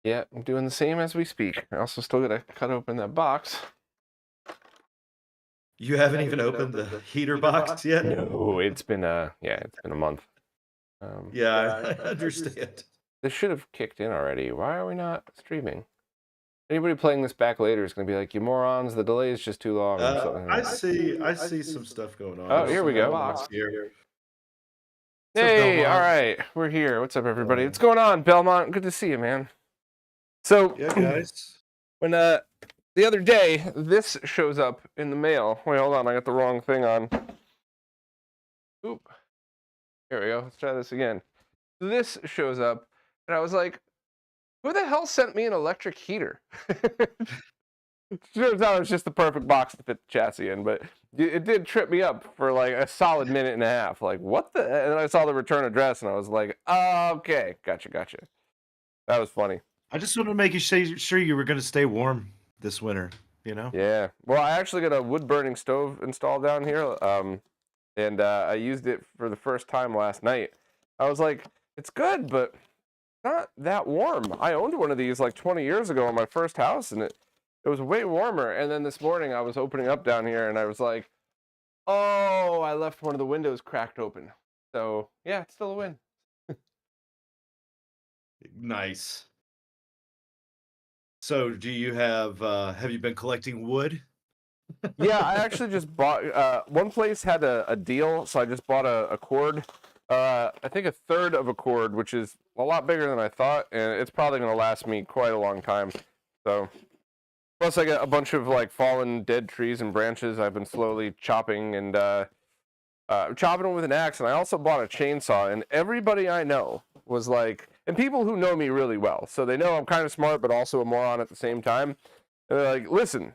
Yeah, I'm doing the same as we speak. I also still gotta cut open that box. You haven't even opened the heater box yet? No, it's been it's been a month. Um, Yeah, I understand. this should have kicked in already. Why are we not streaming? Anybody playing this back later is gonna be like, "You morons! The delay is just too long," or something. I see some stuff going on. Oh, There's here some we go. box here. What's up, Hey, all Belmont? right, we're here. What's up, everybody? What's going on, Belmont? Good to see you, man. So, Yeah, guys. when the other day, this shows up in the mail. Wait, hold on, I got the wrong thing on. Oop. Here we go. Let's try this again. This shows up, and I was like, "Who the hell sent me an electric heater?" It turns out it's just the perfect box to fit the chassis in, but it did trip me up for like a solid minute and a half. Like, what the? And then I saw the return address, and I was like, oh, "Okay, gotcha." That was funny. I just wanted to make you sure you were going to stay warm this winter, you know? Yeah. Well, I actually got a wood burning stove installed down here, and I used it for the first time last night. I was like, "It's good, but not that warm." I owned one of these like 20 years ago in my first house, and it was way warmer. And then this morning I was opening up down here, and I was like, "Oh, I left one of the windows cracked open." So yeah, it's still a win. Nice. So, do you have you been collecting wood? Yeah, I actually just bought. One place had a deal, so I just bought a cord. I think a third of a cord, which is a lot bigger than I thought, and it's probably going to last me quite a long time. So plus, I got a bunch of like fallen dead trees and branches I've been slowly chopping and chopping them with an axe. And I also bought a chainsaw. And everybody I know was like, and people who know me really well, so they know I'm kind of smart, but also a moron at the same time. And they're like, "Listen,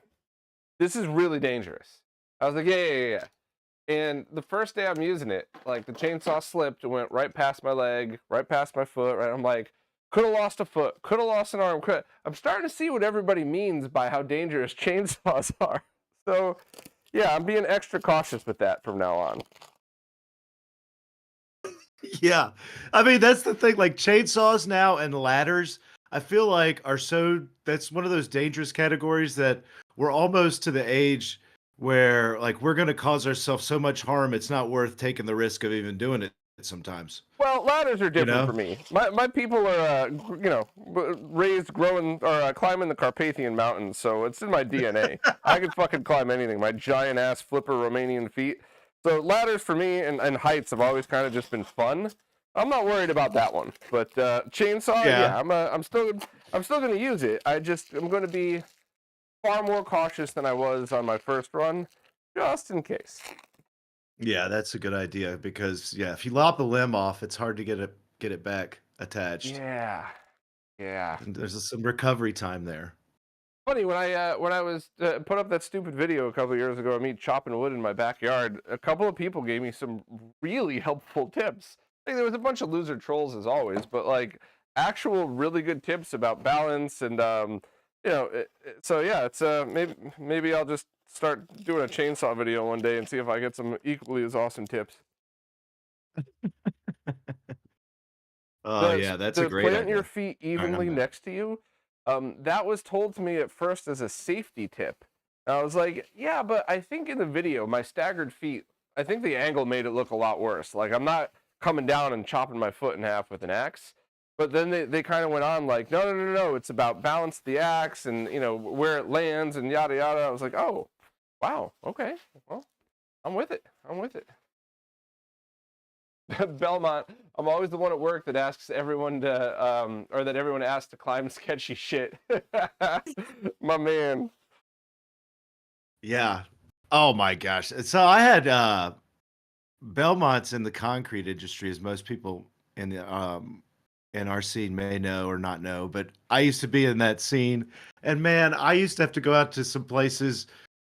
this is really dangerous." I was like, "Yeah." And the first day I'm using it, like the chainsaw slipped and went right past my leg, right past my foot. Right, I'm like, could have lost a foot, could have lost an arm. I'm starting to see what everybody means by how dangerous chainsaws are. So, yeah, I'm being extra cautious with that from now on. Yeah. I mean, that's the thing, like, chainsaws now and ladders, I feel like are that's one of those dangerous categories that we're almost to the age where, like, we're gonna cause ourselves so much harm, it's not worth taking the risk of even doing it sometimes, Well, ladders are you different know? for me. My people are, raised, growing, or climbing the Carpathian Mountains, so it's in my DNA. I could fucking climb anything. My giant ass flipper Romanian feet. So ladders for me and heights have always kind of just been fun. I'm not worried about that one, but chainsaw, Yeah. yeah, I'm still gonna use it. I'm gonna be far more cautious than I was on my first run, just in case. Yeah, that's a good idea because, yeah, if you lop a limb off, it's hard to get it back attached, Yeah, yeah. and there's some recovery time there. Funny when I was put up that stupid video a couple years ago of me chopping wood in my backyard. A couple of people gave me some really helpful tips. Like, there was a bunch of loser trolls as always, but like actual really good tips about balance and so yeah, it's maybe I'll just start doing a chainsaw video one day and see if I get some equally as awesome tips. Oh, The yeah, that's a the great plant your idea. feet Alright, I'm evenly back. next to you, that was told to me at first as a safety tip. And I was like, yeah, but I think in the video, my staggered feet, I think the angle made it look a lot worse. Like, I'm not coming down and chopping my foot in half with an axe. But then they kind of went on like, no, it's about balance the axe and where it lands and yada yada. I was like, oh, wow, okay, well, I'm with it. I'm with it. Belmont, I'm always the one at work that asks everyone to, or that everyone asks to climb sketchy shit. My man. Yeah. Oh my gosh. So I had Belmont's in the concrete industry, as most people in our scene may know or not know, but I used to be in that scene. And man, I used to have to go out to some places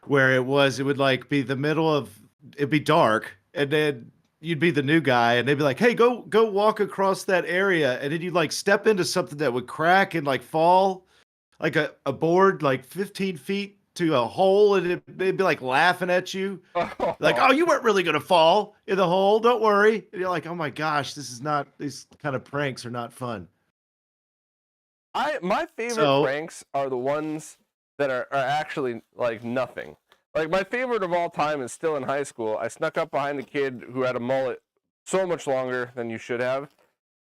where it would like be the middle of it'd be dark, and then you'd be the new guy, and they'd be like, "Hey, go walk across that area," and then you'd like step into something that would crack and like fall like a board like 15 feet to a hole, and they'd be like laughing at you. Like, Oh, "Oh, you weren't really gonna fall in the hole, don't worry." And you're like, "Oh my gosh, this is not these kind of pranks are not fun." My favorite So pranks are the ones that are actually like nothing. Like my favorite of all time is still in high school. I snuck up behind a kid who had a mullet so much longer than you should have,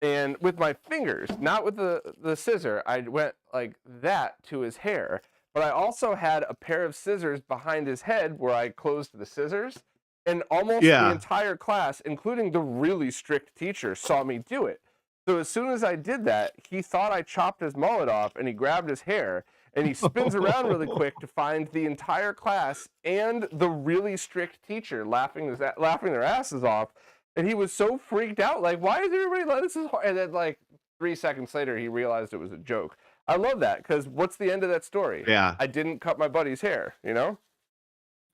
and with my fingers, not with the scissor, I went like that to his hair. But I also had a pair of scissors behind his head where I closed the scissors, and almost the yeah. entire class, including the really strict teacher, saw me do it. So as soon as I did that, he thought I chopped his mullet off, and he grabbed his hair and he spins around really quick to find the entire class and the really strict teacher laughing their asses off. And he was so freaked out, like, why is everybody like this? Is hard? And then like 3 seconds later, he realized it was a joke. I love that because what's the end of that story? Yeah. I didn't cut my buddy's hair, you know.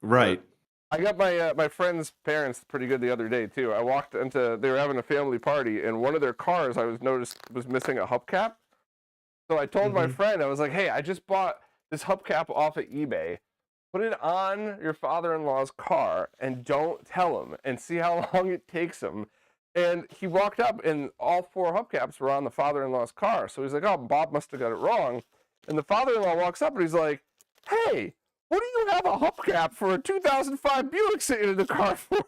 Right. I got my friend's parents pretty good the other day too. I walked into they were having a family party, and one of their cars I noticed was missing a hubcap. So I told my Mhm. friend, I was like, hey, I just bought this hubcap off of eBay. Put it on your father-in-law's car and don't tell him and see how long it takes him. And he walked up and all 4 hubcaps were on the father-in-law's car. So he's like, oh, Bob must have got it wrong. And the father-in-law walks up and he's like, hey, what do you have a hubcap for a 2005 Buick sitting in the car for?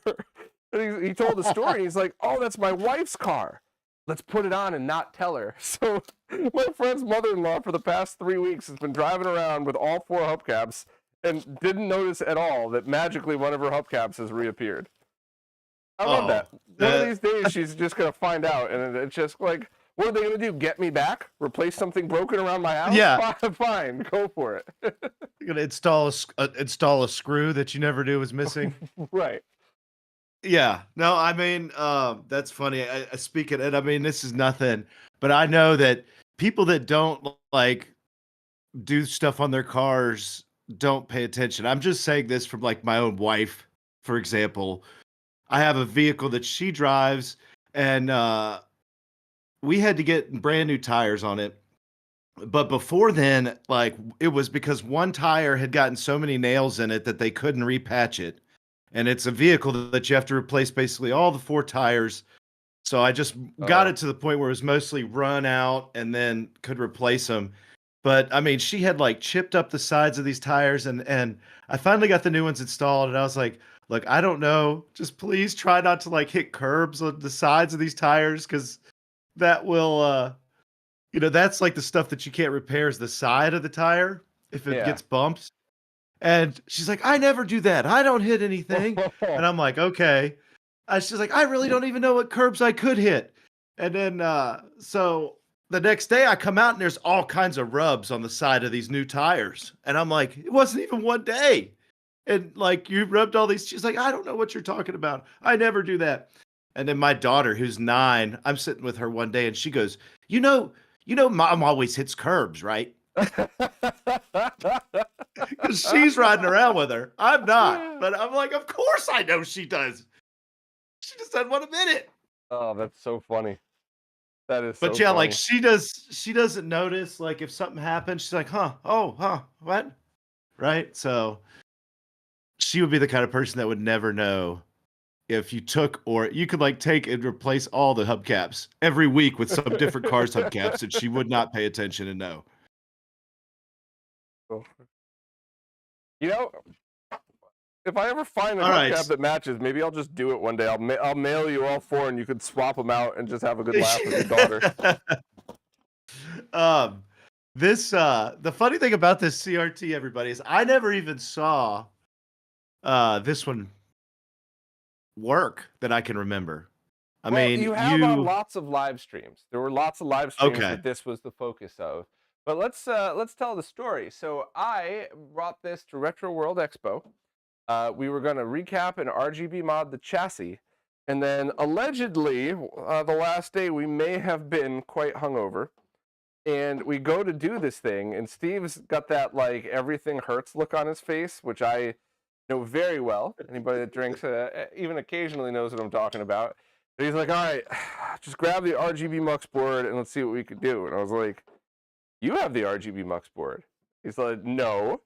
And he told the story and he's like, oh, that's my wife's car. Let's put it on and not tell her. So my friend's mother-in-law for the past 3 weeks has been driving around with all 4 hubcaps and didn't notice at all that magically one of her hubcaps has reappeared. I love that. One of these days she's just going to find out, and it's just like, what are they going to do? Get me back? Replace something broken around my house? Yeah. Fine, go for it. You're gonna install a screw that you never knew was missing. Right. Yeah. No, I mean, that's funny. I speak it, and I mean, this is nothing, but I know that people that don't like do stuff on their cars don't pay attention. I'm just saying this from like my own wife, for example. I have a vehicle that she drives, and we had to get brand new tires on it. But before then, like it was because one tire had gotten so many nails in it that they couldn't repatch it. And it's a vehicle that you have to replace basically all the 4 tires. So I just got it to the point where it was mostly run out and then could replace them. But I mean, she had like chipped up the sides of these tires, and I finally got the new ones installed, and I was like, look, I don't know. Just please try not to like hit curbs on the sides of these tires, because that will that's like the stuff that you can't repair is the side of the tire if it gets bumped. And she's like, I never do that. I don't hit anything. And I'm like, okay. She's like, I really don't even know what curbs I could hit. And then, so the next day I come out and there's all kinds of rubs on the side of these new tires. And I'm like, it wasn't even one day. And like, you rubbed all these. She's like, I don't know what you're talking about. I never do that. And then my daughter, who's 9, I'm sitting with her one day and she goes, you know, mom always hits curbs, right? Because she's riding around with her. I'm not. But I'm like, of course I know she does. She just doesn't want to admit it. Oh, that's so funny. That is But so yeah, funny. like she doesn't notice, like if something happens, she's like, what? Right? So she would be the kind of person that would never know if you took, or you could like take and replace all the hubcaps every week with some different car's hubcaps, and she would not pay attention and know. You know, if I ever find a All hubcap right. that matches, maybe I'll just do it one day. I'll mail you all 4, and you could swap them out and just have a good laugh with your daughter. The funny thing about this CRT, everybody, is I never even saw this one work that I can remember. I mean, you have on lots of live streams. There were lots of live streams that this was the focus of. But let's tell the story. So I brought this to Retro World Expo. We were going to recap and RGB mod the chassis, and then allegedly the last day we may have been quite hungover, and we go to do this thing, and Steve's got that like everything hurts look on his face, which I know very well. Anybody that drinks even occasionally knows what I'm talking about. And he's like, all right, just grab the RGB Mux board and let's see what we could do. And I was like, you have the RGB Mux board. He's like, no,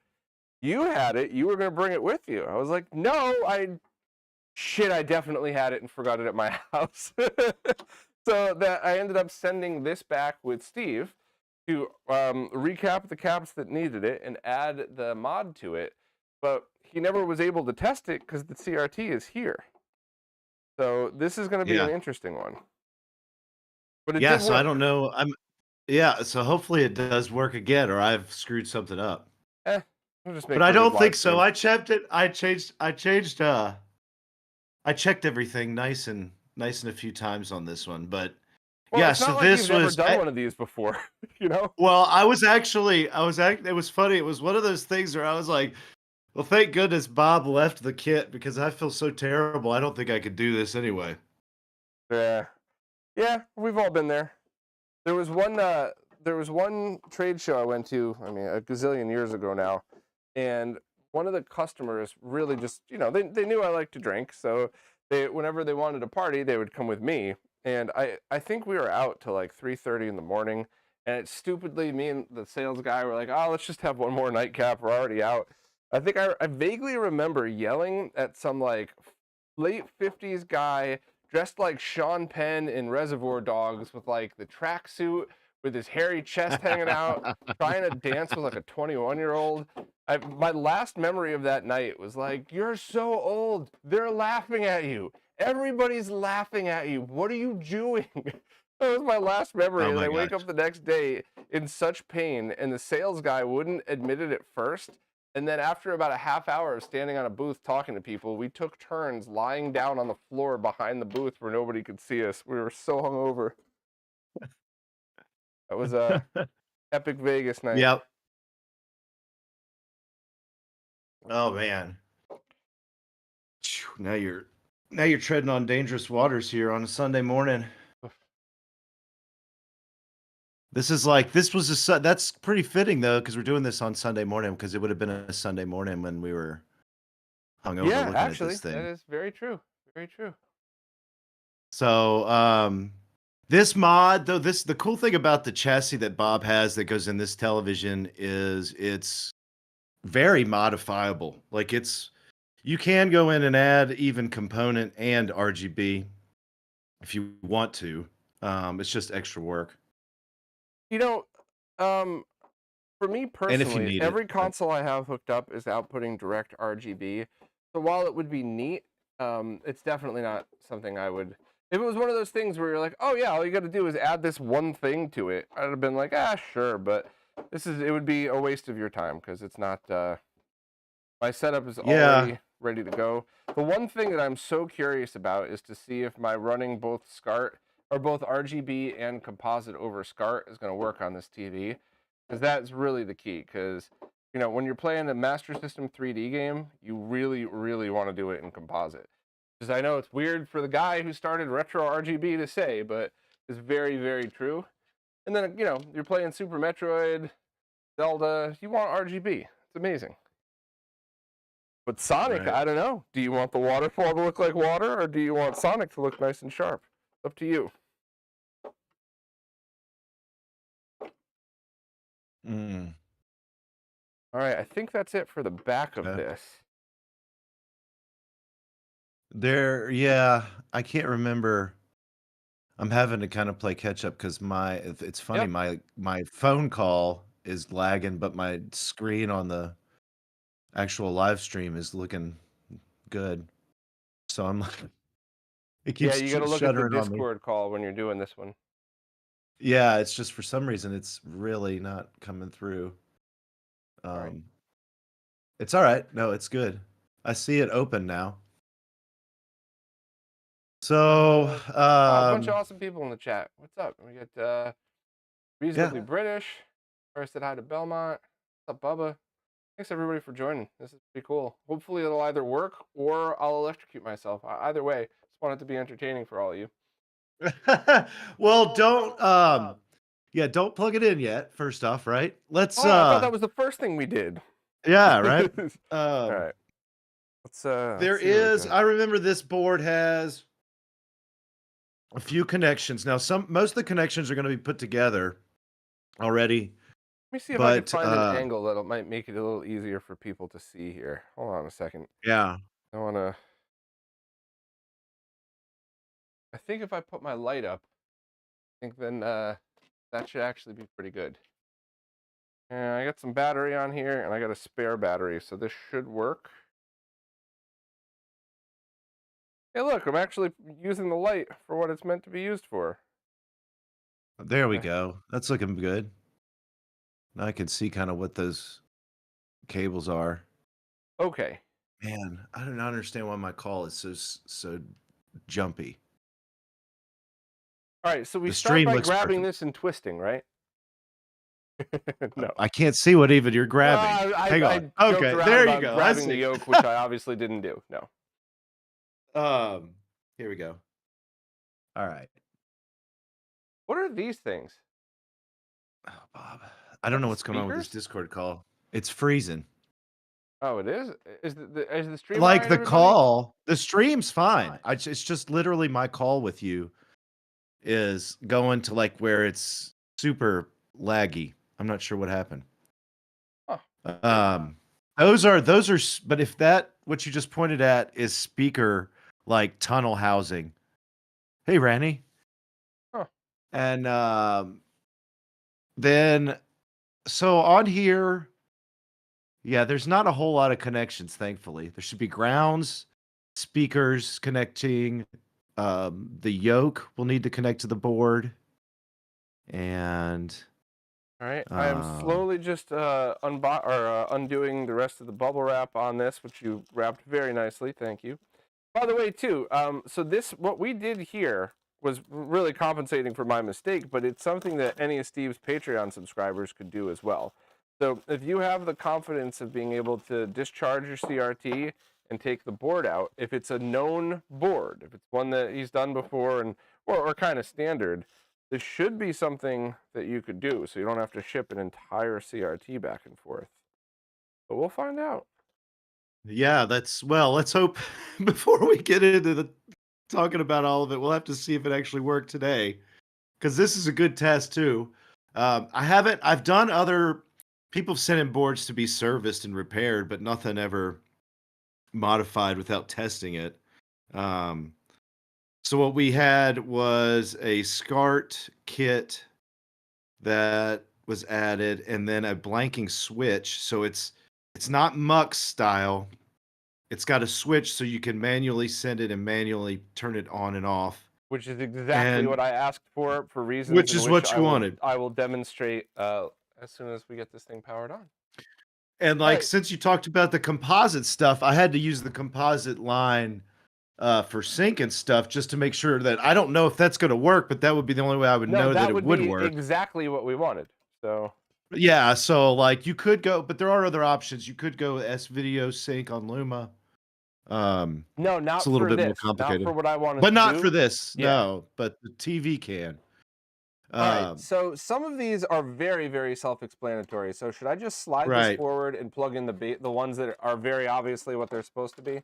you had it. You were going to bring it with you. I was like, no, I definitely had it and forgot it at my house. So that I ended up sending this back with Steve. to recap the caps that needed it and add the mod to it, but he never was able to test it because the CRT is here. So this is going to be an Yeah. interesting one. But it Yeah, did so I work. don't know. Yeah, so hopefully it does work again, or I've screwed something up. We'll just But make I for a good don't think live so. stream. I checked it. I checked everything nice and a few times on this one. But Well, yeah, it's so not like you've this never was done one of these before, you know? well, it was funny. It was one of those things where I was like, well, thank goodness Bob left the kit because I feel so terrible. I don't think I could do this anyway. Yeah. Yeah, we've all been there. There was one trade show I went to, I mean, a gazillion years ago now, and one of the customers really just, they knew I liked to drink, so whenever they wanted a party, they would come with me. And I think we were out till like 3:30 in the morning, and it stupidly, me and the sales guy were like, oh, let's just have one more nightcap. We're already out. I think I vaguely remember yelling at some like late 50s guy dressed like Sean Penn in Reservoir Dogs with like the tracksuit with his hairy chest hanging out, trying to dance with like a 21-year-old. My last memory of that night was like, you're so old. They're laughing at you. Everybody's laughing at you. What are you doing? That was my last memory. Oh And my I wake gosh. up the next day in such pain, and the sales guy wouldn't admit it at first. And then after about a half hour of standing on a booth talking to people, we took turns lying down on the floor behind the booth where nobody could see us. We were so hungover. That was a epic Vegas night. Yep. Oh man. Phew, now you're treading on dangerous waters here on a Sunday morning. That's pretty fitting though, because we're doing this on Sunday morning, because it would have been a Sunday morning when we were hungover Yeah, looking at actually, this that thing. is very true. Very true. So this mod though, the cool thing about the chassis that Bob has that goes in this television is it's very modifiable. Like you can go in and add even component and RGB if you want to. It's just extra work. You know, um, for me And if you personally, need it. every console I have hooked up is outputting direct RGB. So while it would be neat, it's definitely not something I would. If it was one of those things where you're like, oh yeah, all you got to do is add this one thing to it, I'd have been like, sure. But it would be a waste of your time because it's not. My setup is Yeah. already ready to go. The one thing that I'm so curious about is to see if my running both SCART or both RGB and composite over SCART is going to work on this TV, because that's really the key. Because when you're playing a Master System 3D game, you really, really want to do it in composite. Because I know it's weird for the guy who started RetroRGB to say, but it's very, very true. And then you're playing Super Metroid, Zelda. You want RGB. It's amazing. But Sonic, Right. I don't know. Do you want the waterfall to look like water, or do you want Sonic to look nice and sharp? Up to you. Mm. All right, I think that's it for the back of Okay. this. Yeah, I can't remember. I'm having to kind of play catch up because it's funny, Yep. my phone call is lagging, but my screen on the actual live stream is looking good. So I'm like, it Yeah, keeps you got to look at the shuddering on me. Discord call when you're doing this one. Yeah, it's just for some reason it's really not coming through. All right. It's all right. No, it's good. I see it open now. So, A bunch of awesome people in the chat. What's up? We got Reasonably yeah. British. First said hi to Belmont. What's up, Bubba? Thanks everybody for joining. This is pretty cool. Hopefully it'll either work or I'll electrocute myself. Either way, just want it to be entertaining for all of you. Well, don't plug it in yet, first off, right? Let's Oh, I thought that was the first thing we did. yeah, right? All right. There Let's see what we is got. I remember this board has a few connections. Now most of the connections are going to be put together already, Let me see if I can but find an angle that might make it a little easier for people to see here. Hold on a second. yeah. I think if I put my light up, I think then that should actually be pretty good. And I got some battery on here, and I got a spare battery, so this should work. Hey, look, I'm actually using the light for what it's meant to be used for. There we go. That's looking good. Now I can see kind of what those cables are. Okay. Man, I don't understand why my call is so jumpy. All right, so we The start stream by looks grabbing perfect. this and twisting, right? No. I can't see what even you're grabbing. Well, Hang I on. joked Okay, around there you about go. I grabbing the see. yoke, which I obviously didn't do. No. Here we go. All right. What are these things? Oh, Bob. I don't know what's going on with this Speakers? Discord call. It's freezing. Oh, it is. Is the stream Like alright, the everybody? call, the stream's fine. It's just literally my call with you is going to like where it's super laggy. I'm not sure what happened. Huh. Those are, but if that what you just pointed at is speaker like tunnel housing. Hey, Randy. Huh. And then so on here, yeah, there's not a whole lot of connections, thankfully. There should be grounds, speakers connecting. The yoke will need to connect to the board. And All right. I am slowly just undoing the rest of the bubble wrap on this, which you wrapped very nicely. Thank you. By the way, too, so what we did here was really compensating for my mistake, but it's something that any of Steve's Patreon subscribers could do as well. So if you have the confidence of being able to discharge your CRT and take the board out, if it's a known board, if it's one that he's done before and or kind of standard, this should be something that you could do, so you don't have to ship an entire CRT back and forth. But we'll find out. yeah, let's hope before we get into the talking about all of it, we'll have to see if it actually worked today. Because this is a good test too. I've done other people sent in boards to be serviced and repaired, but nothing ever modified without testing it. So what we had was a SCART kit that was added, and then a blanking switch. So it's not Mux style. It's got a switch so you can manually send it and manually turn it on and off. Which is exactly And what I asked for reasons which in is which what you wanted. I will demonstrate as soon as we get this thing powered on. And All like right. since you talked about the composite stuff, I had to use the composite line for sync and stuff just to make sure that I don't know if that's going to work, but that would be the only way I would No, know that that it would would be work. exactly what we wanted. So Yeah, so like you could go, but there are other options. You could go S video sync on Luma. no, not It's a little for bit more this. Not complicated, for what I wanted but to not do. for this. Yeah. No, but the TV can. All right. So some of these are very, very self-explanatory. So should I just slide this Right. forward and plug in the ones that are very obviously what they're supposed to be?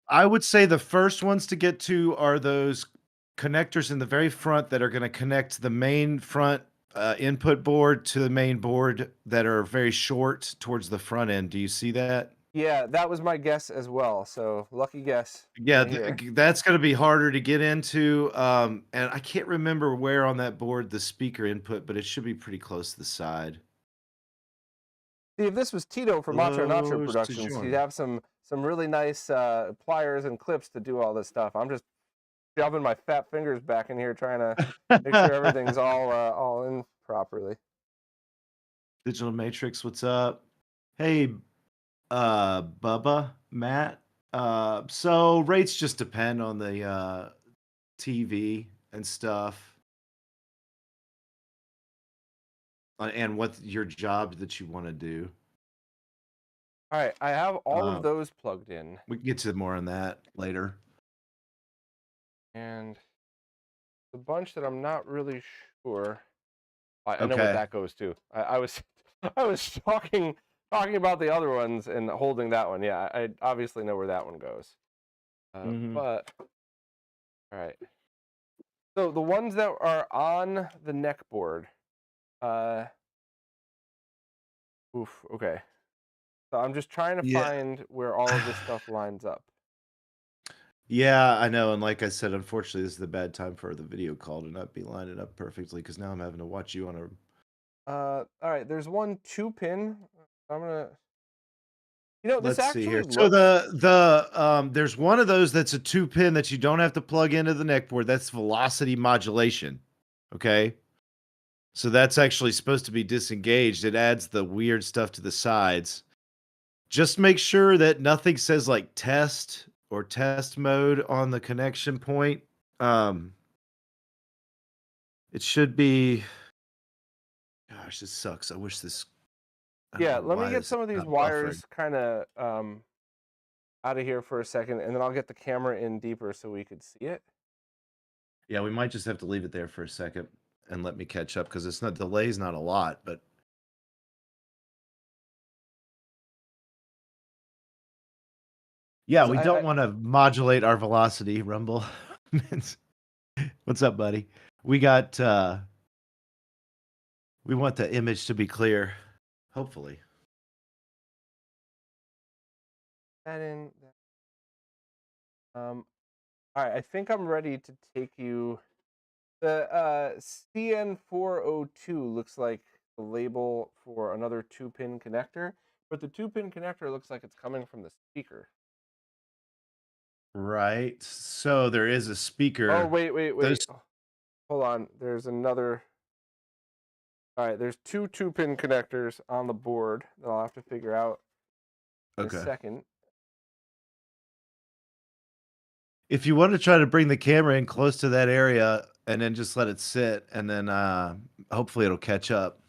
I would say the first ones to get to are those connectors in the very front that are going to connect the main front input board to the main board that are very short towards the front end. Do you see that? Yeah, that was my guess as well. So lucky guess. Yeah, right here. that's going to be harder to get into. And I can't remember where on that board the speaker input, but it should be pretty close to the side. See, if this was Tito from Macho Nacho Close to Productions, he'd join. have some really nice pliers and clips to do all this stuff. I'm just shoving my fat fingers back in here trying to make sure everything's all in properly. Digital Matrix, what's up? Hey, Bubba, Matt. So rates just depend on the TV and stuff, and what your job that you want to do. All right, I have all of those plugged in. We can get to more on that later. And the bunch that I'm not really sure. I know what that goes to. I was talking about the other ones and holding that one. Yeah, I obviously know where that one goes. But all right. So the ones that are on the neck board. Okay. So I'm just trying to find where all of this stuff lines up. Yeah, I know. And like I said, unfortunately, this is the bad time for the video call to not be lining up perfectly because now I'm having to watch you on a All right, there's one 2-pin. I'm gonna. You know, this Let's see actually here. So looks. there's one of those that's a 2-pin that you don't have to plug into the neck board. That's velocity modulation. Okay. So that's actually supposed to be disengaged. It adds the weird stuff to the sides. Just make sure that nothing says like test or test mode on the connection point. It should be. Gosh, this sucks. I wish this. I don't Yeah, know let me why get this is some of these not buffering. wires kind of out of here for a second, and then I'll get the camera in deeper so we could see it. Yeah, we might just have to leave it there for a second and let me catch up because it's not delay's not a lot, but yeah, 'Cause we don't want to modulate our velocity, Rumble. What's up, buddy? We got we want the image to be clear, hopefully. that in. All right, I think I'm ready to take you. The CN402 looks like the label for another 2-pin connector, but the 2-pin connector looks like it's coming from the speaker. Right. So there is a Oh, speaker. wait. Those Oh, hold on. There's another. All right, there's two 2-pin connectors on the board that I'll have to figure out in a okay. second. If you want to try to bring the camera in close to that area and then just let it sit and then hopefully it'll catch up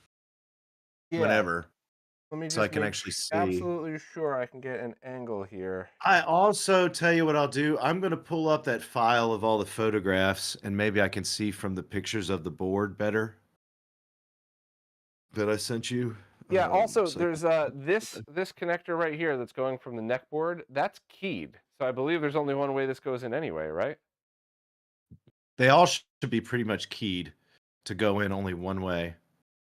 Yeah, whenever let me so I just can make actually see. absolutely sure I can get an angle here. I also tell you what I'll do. I'm going to pull up that file of all the photographs and maybe I can see from the pictures of the board better that I sent you. Yeah, also So there's this connector right here that's going from the neck board, that's keyed. So I believe there's only one way this goes in anyway, right? they all should be pretty much keyed to go in only one way.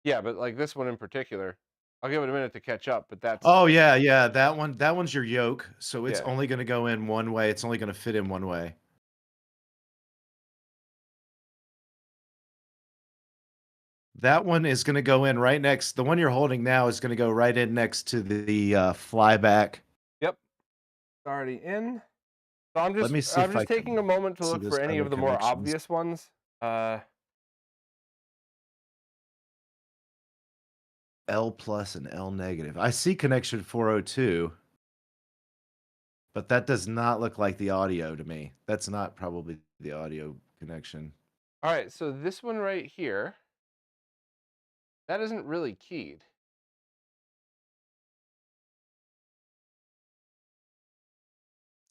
Yeah, but like this one in particular, I'll give it a minute to catch up, but that's Oh yeah, that one's your yoke, so it's yeah. only going to go in one way. It's only going to fit in one way. That one is going to go in right next. The one you're holding now is going to go right in next to the flyback. Yep. It's already in. So Let me see I'm if I just taking a can moment to see look this for any other of the more connections. obvious ones. L plus and L negative. I see connection 402, but that does not look like the audio to me. That's not probably the audio connection. All right, so this one right here, that isn't really keyed.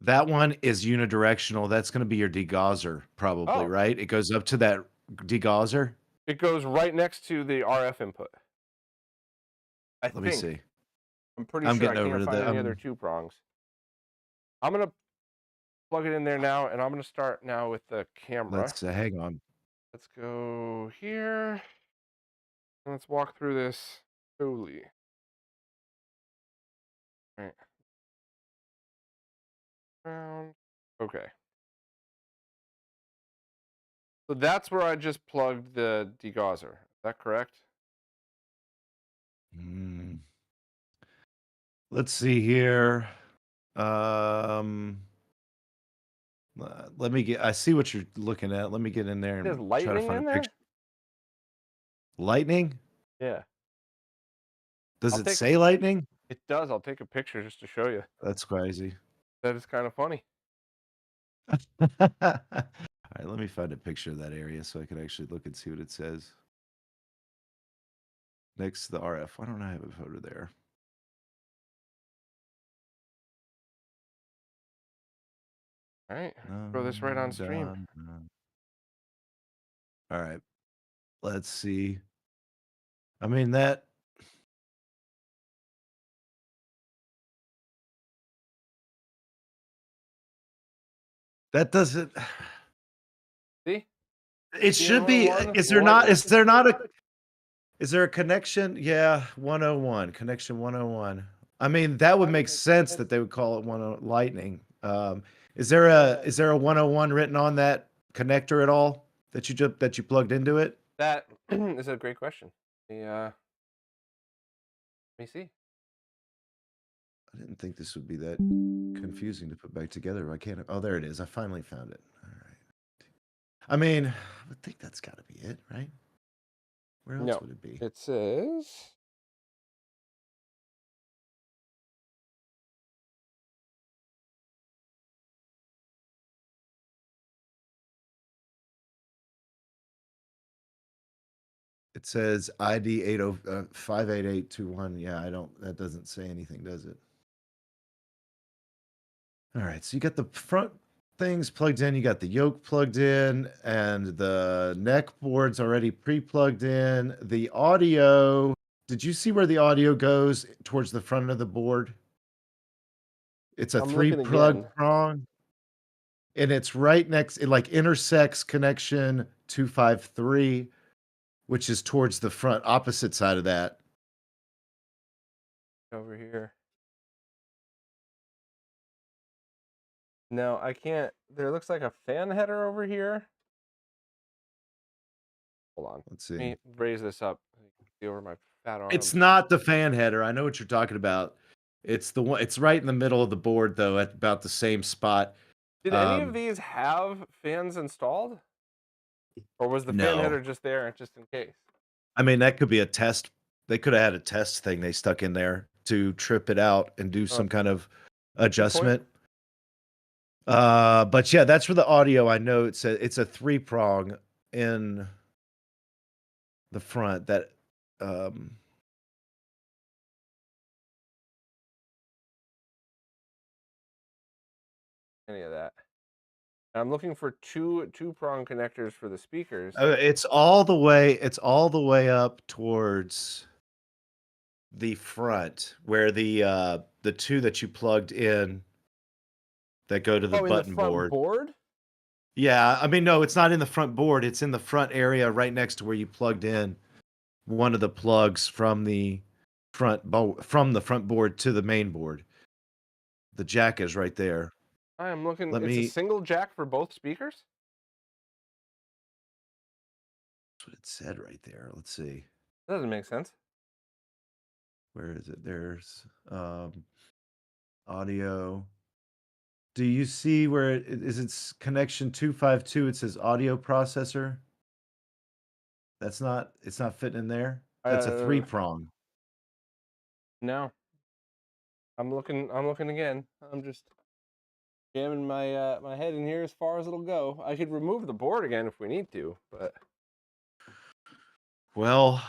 That one is unidirectional. That's going to be your degausser, probably, Oh, right? It goes up to that degausser. it goes right next to the RF input. I Let me think. see. I'm pretty I'm sure I getting over can't to find the. any other 2 prongs. I'm gonna plug it in there now, and I'm gonna start now with the camera. Let's hang on. Let's go here. And let's walk through this slowly. All right. Around. Okay. So that's where I just plugged the degausser. Is that correct? Mm. Let's see here. Um, let me get. I see what you're looking at. Let me get in there There's and try to lightning find a in picture. there? Lightning? Yeah. Does I'll it take say lightning? it does. I'll take a picture just to show you. That's crazy. That is kind of funny. All right, let me find a picture of that area so I can actually look and see what it says. Next to the RF. Why don't I have a photo there? All right. Throw this right on stream. All right. Let's see. I mean that doesn't See? it should be CN101, is the there not lightning. is there a connection? Yeah, 101, connection 101. I mean, that would make sense that they would call it 10 lightning. Is there a 101 written on that connector at all that you plugged into it? That is a great question. me see. I didn't think this would be that confusing to put back together. I can't. Oh, there it is. I finally found it. All right. I mean, I would think that's got to be it, right? Where else No, would it be? it says. It says ID 58821. Yeah, I don't. That doesn't say anything, does it? All right. So you got the front things plugged in. You got the yoke plugged in, and the neck board's already pre-plugged in. The audio. Did you see where the audio goes towards the front of the board? It's a I'm three looking plug again. prong, and it's right next. It like intersects connection 253, which is towards the front, opposite side of that. Over here. No, I can't. There looks like a fan header over here. Hold on. Let's Let see. me raise this up. So you can see over my fat arms. It's not the fan header. I know what you're talking about. It's the one. It's right in the middle of the board, though, at about the same spot. Did any of these have fans installed? Or was the fan No. header just there just in case? I mean, that could be a test. They could have had a test thing they stuck in there to trip it out and do some kind of adjustment. But yeah, that's for the audio. I know it's a three prong in the front that Any of that. I'm looking for two prong connectors for the speakers. it's all the way up towards the front where the two that you plugged in that go to the button in the front board. Yeah, I mean, no, it's not in the front board. It's in the front area right next to where you plugged in one of the plugs from the front board to the main board. The jack is right there. I am looking. It's a single jack for both speakers? That's what it said right there. Let's see. That doesn't make sense. Where is it? There's audio. Do you see where it is? It's connection 252. It says audio processor. It's not fitting in there. That's a three prong. No. I'm looking again. I'm just jamming my my head in here as far as it'll go. I could remove the board again if we need to, but well,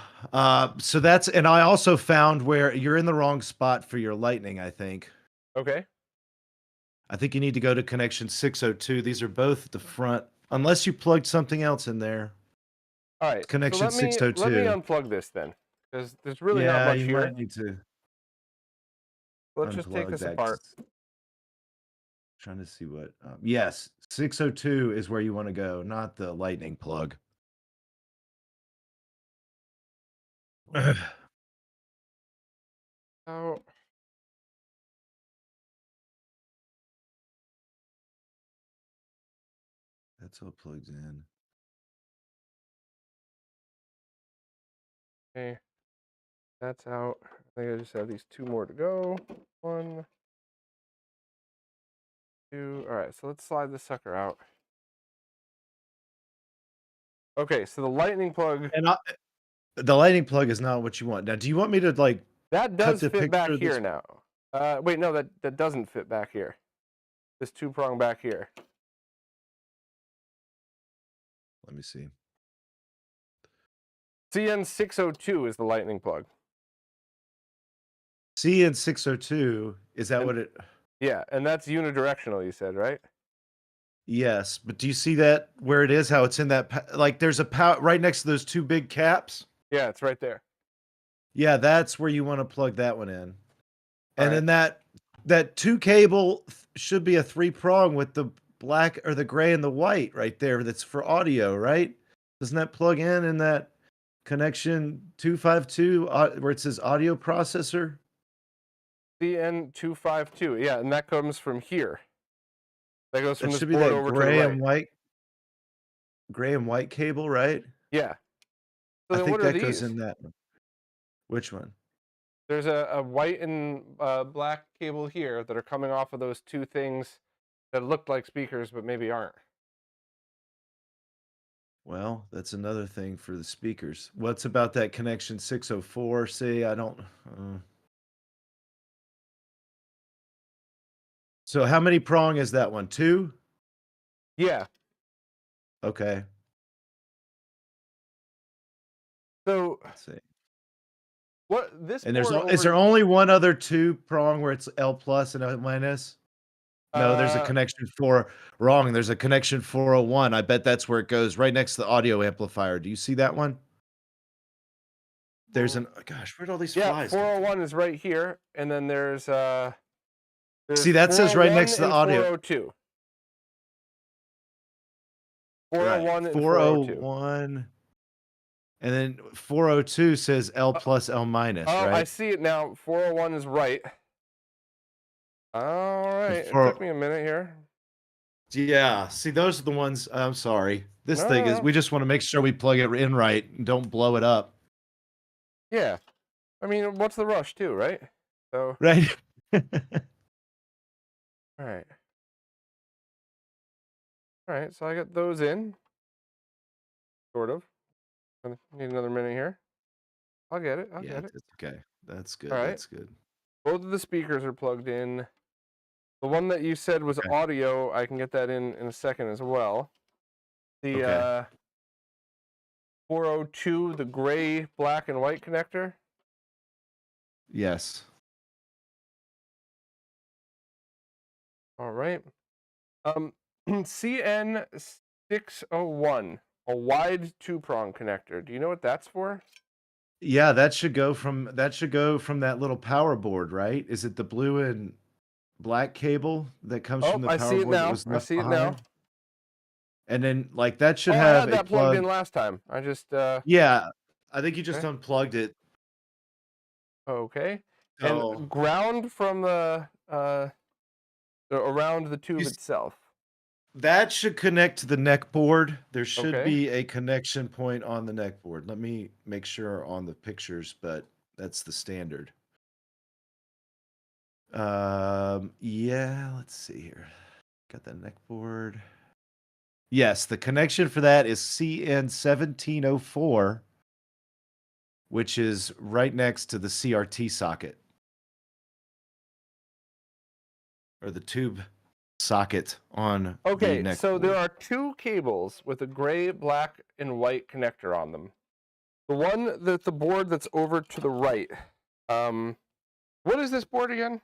so that's, and I also found where you're in the wrong spot for your lightning, I think. Okay. I think you need to go to connection 602. These are both at the front, unless you plugged something else in there. All right. It's connection so let 602. Let me unplug this then, because there's really not much you here. might need to. Let's just take this apart. Trying to see what. Yes, 602 is where you want to go, not the lightning plug. Oh. That's all plugs in. Okay. That's out. I think I just have these two more to go. 1, 2. All right, so let's slide this sucker out. Okay, so the lightning plug. And the lightning plug is not what you want. Now, do you want me to like? That does fit back here now. Wait, no, that doesn't fit back here. This two prong back here. Let me see. CN602 is the lightning plug. CN602, is that what it? Yeah, and that's unidirectional, you said, right? Yes, but do you see that where it is? How it's in that like there's a power right next to those two big caps. Yeah, it's right there. Yeah, that's where you want to plug that one in. And right. then that two cable should be a three prong with the black or the gray and the white right there. That's for audio, right? Doesn't that plug in that connection 252 where it says audio processor? CN252. Yeah, and that comes from here. That goes from this board over to the gray right. and white. Gray and white cable, right? Yeah. So I then think what are that goes these? in that one. Which one? There's a white and black cable here that are coming off of those two things that looked like speakers, but maybe aren't. Well, that's another thing for the speakers. What's about that connection 604? See, I don't. So how many prong is that one? 2? Yeah. Okay. So Let's see. what this And board is there over? only one other 2 prong where it's L plus and L minus? No, there's a connection 4. Wrong. There's a connection 401. I bet that's where it goes, right next to the audio amplifier. Do you see that one? There's an gosh, where'd all these Yeah, flies come from? 401 is right here, and then there's See, that says right next to the and audio. 402. Right. 401 and 402. 401. And then 402 says L plus L minus, Oh, right? I see it now. 401 is right. All right. It took me a minute here. Yeah. See, those are the ones. I'm sorry. This No, thing no, is, no. we just want to make sure we plug it in right and don't blow it up. Yeah. I mean, what's the rush, too, right? So, Right. all right. All right. So I got those in. Sort of. I need another minute here. I'll get it. I'll get it. That's okay. That's good. All right. That's good. Both of the speakers are plugged in. The one that you said was Okay. audio, I can get that in a second as well. The Okay. 402, the gray, black, and white connector. Yes. All right. CN601, a wide 2-prong connector. Do you know what that's for? Yeah, that should go from that little power board, right? Is it the blue and black cable that comes from the I power see it board that now. was I left see it now. behind? And then, like, that should I have had a that plugged plug. in last time. I just Yeah, I think you just okay. unplugged it. Okay. So And ground from the around the tube you itself. that should connect to the neck board. There should Okay. be a connection point on the neck board. Let me make sure on the pictures, but that's the standard. Yeah, let's see here. Got the neck board. Yes, the connection for that is CN1704, which is right next to the CRT socket. Or the tube socket on the Okay, neck so board. there are 2 cables with a gray, black, and white connector on them. The one that the board that's over to the right. What is this board again?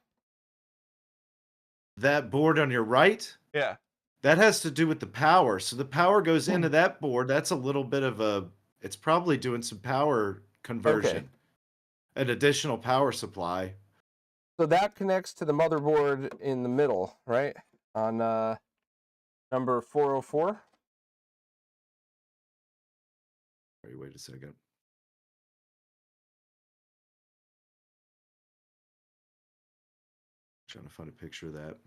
That board on your right? Yeah. That has to do with the power. So the power goes into that board. That's a little bit of it's probably doing some power conversion. Okay. An additional power supply. So that connects to the motherboard in the middle, right? On number 404. Wait a second. Trying to find a picture of that.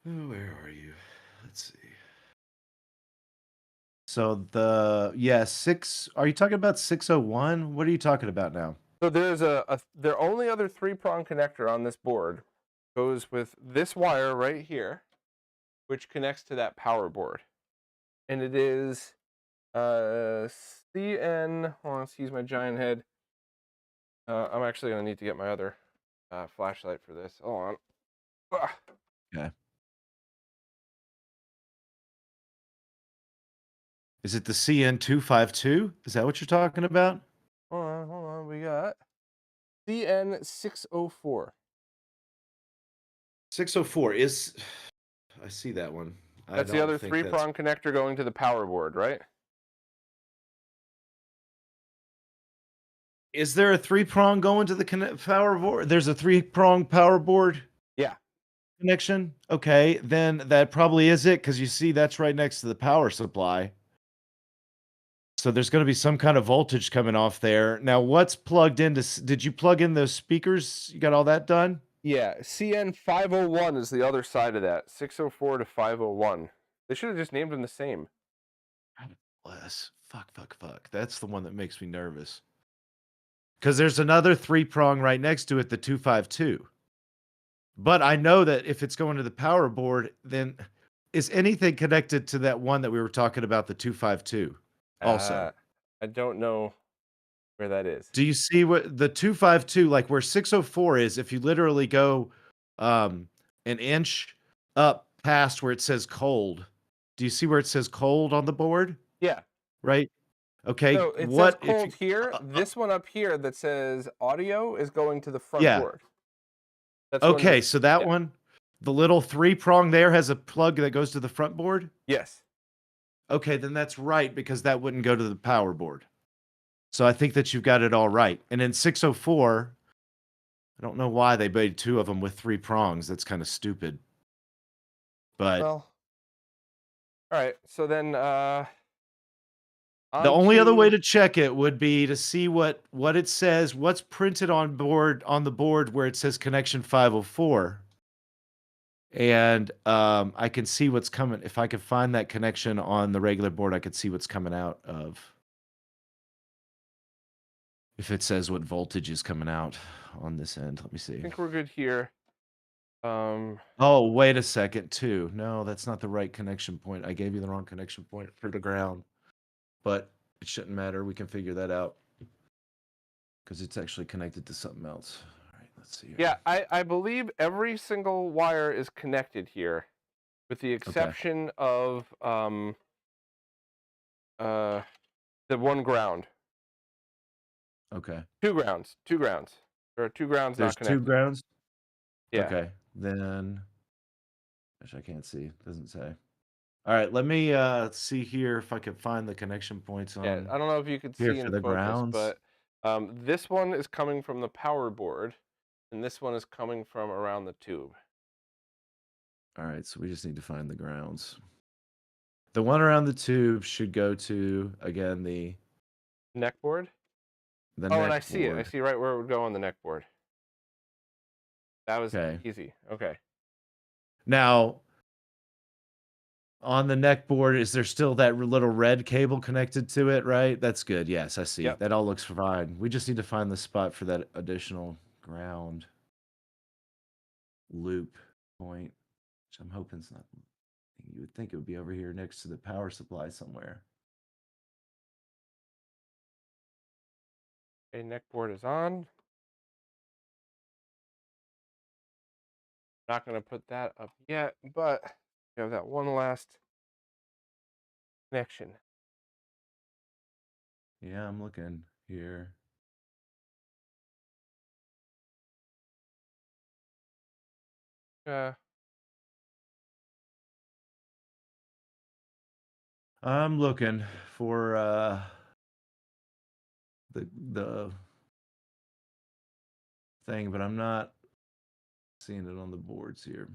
Oh, where are you? Let's see. So are you talking about 601? What are you talking about now? So there's the only other 3-prong connector on this board goes with this wire right here, which connects to that power board. And it is CN, hold on, let's use my giant head. I'm actually going to need to get my other flashlight for this. Hold on. Okay. Is it the CN252? Is that what you're talking about? Hold on. We got CN604. 604 is. I see that one. That's the other 3-prong connector going to the power board, right? Is there a 3-prong going to the power board? There's a 3-prong power board? Yeah. Connection? Okay, then that probably is it, because you see that's right next to the power supply. So there's going to be some kind of voltage coming off there. Now, what's plugged into? Did you plug in those speakers? You got all that done? Yeah, CN501 is the other side of that. 604 to 501. They should have just named them the same. Bless. Fuck. That's the one that makes me nervous. Because there's another 3-prong right next to it, the 252. But I know that if it's going to the power board, then is anything connected to that one that we were talking about, the 252? Also, I don't know where that is. do you see what the 252, like where 604 is? If you literally go an inch up past where it says cold, do you see where it says cold on the board? Yeah. Right. Okay. So it says cold here. This one up here that says audio is going to the front yeah. board. That's Okay, so that one, the little 3-prong there has a plug that goes to the front board? Yes. Okay, then that's right because that wouldn't go to the power board. So I think that you've got it all right. And in 604, I don't know why they made 2 of them with 3 prongs. That's kind of stupid. But Well, all right. So then the only other way to check it would be to see what it says, what's printed on the board where it says connection 504. And I can see what's coming. If I could find that connection on the regular board, I could see what's coming out of. If it says what voltage is coming out on this end, let me see. I think we're good here. Oh, wait a second, too. No, that's not the right connection point. I gave you the wrong connection point for the ground. But it shouldn't matter. We can figure that out. Because it's actually connected to something else. All right, let's see here. Yeah, I believe every single wire is connected here, with the exception of the one ground. Okay. 2 grounds. There are 2 grounds There's not connected. 2 grounds? Yeah. Okay. Then gosh, I can't see. Doesn't say. All right, let me see here if I can find the connection points on. Yeah, I don't know if you could here see for in the focus, grounds. but this one is coming from the power board, and this one is coming from around the tube. All right, so we just need to find the grounds. The one around the tube should go to, again, the Neck board? the Oh, neck and I see it. I board. see right where it would go on the neck board. That was Okay. easy. Okay. Now, on the neck board, is there still that little red cable connected to it, right? That's good. Yes, I see. Yep. That all looks fine. We just need to find the spot for that additional ground loop point, which I'm hoping is not. You would think it would be over here next to the power supply somewhere. Okay, neck board is on. Not going to put that up yet, but we have that one last connection. Yeah, I'm looking here. I'm looking for the thing, but I'm not seeing it on the boards here.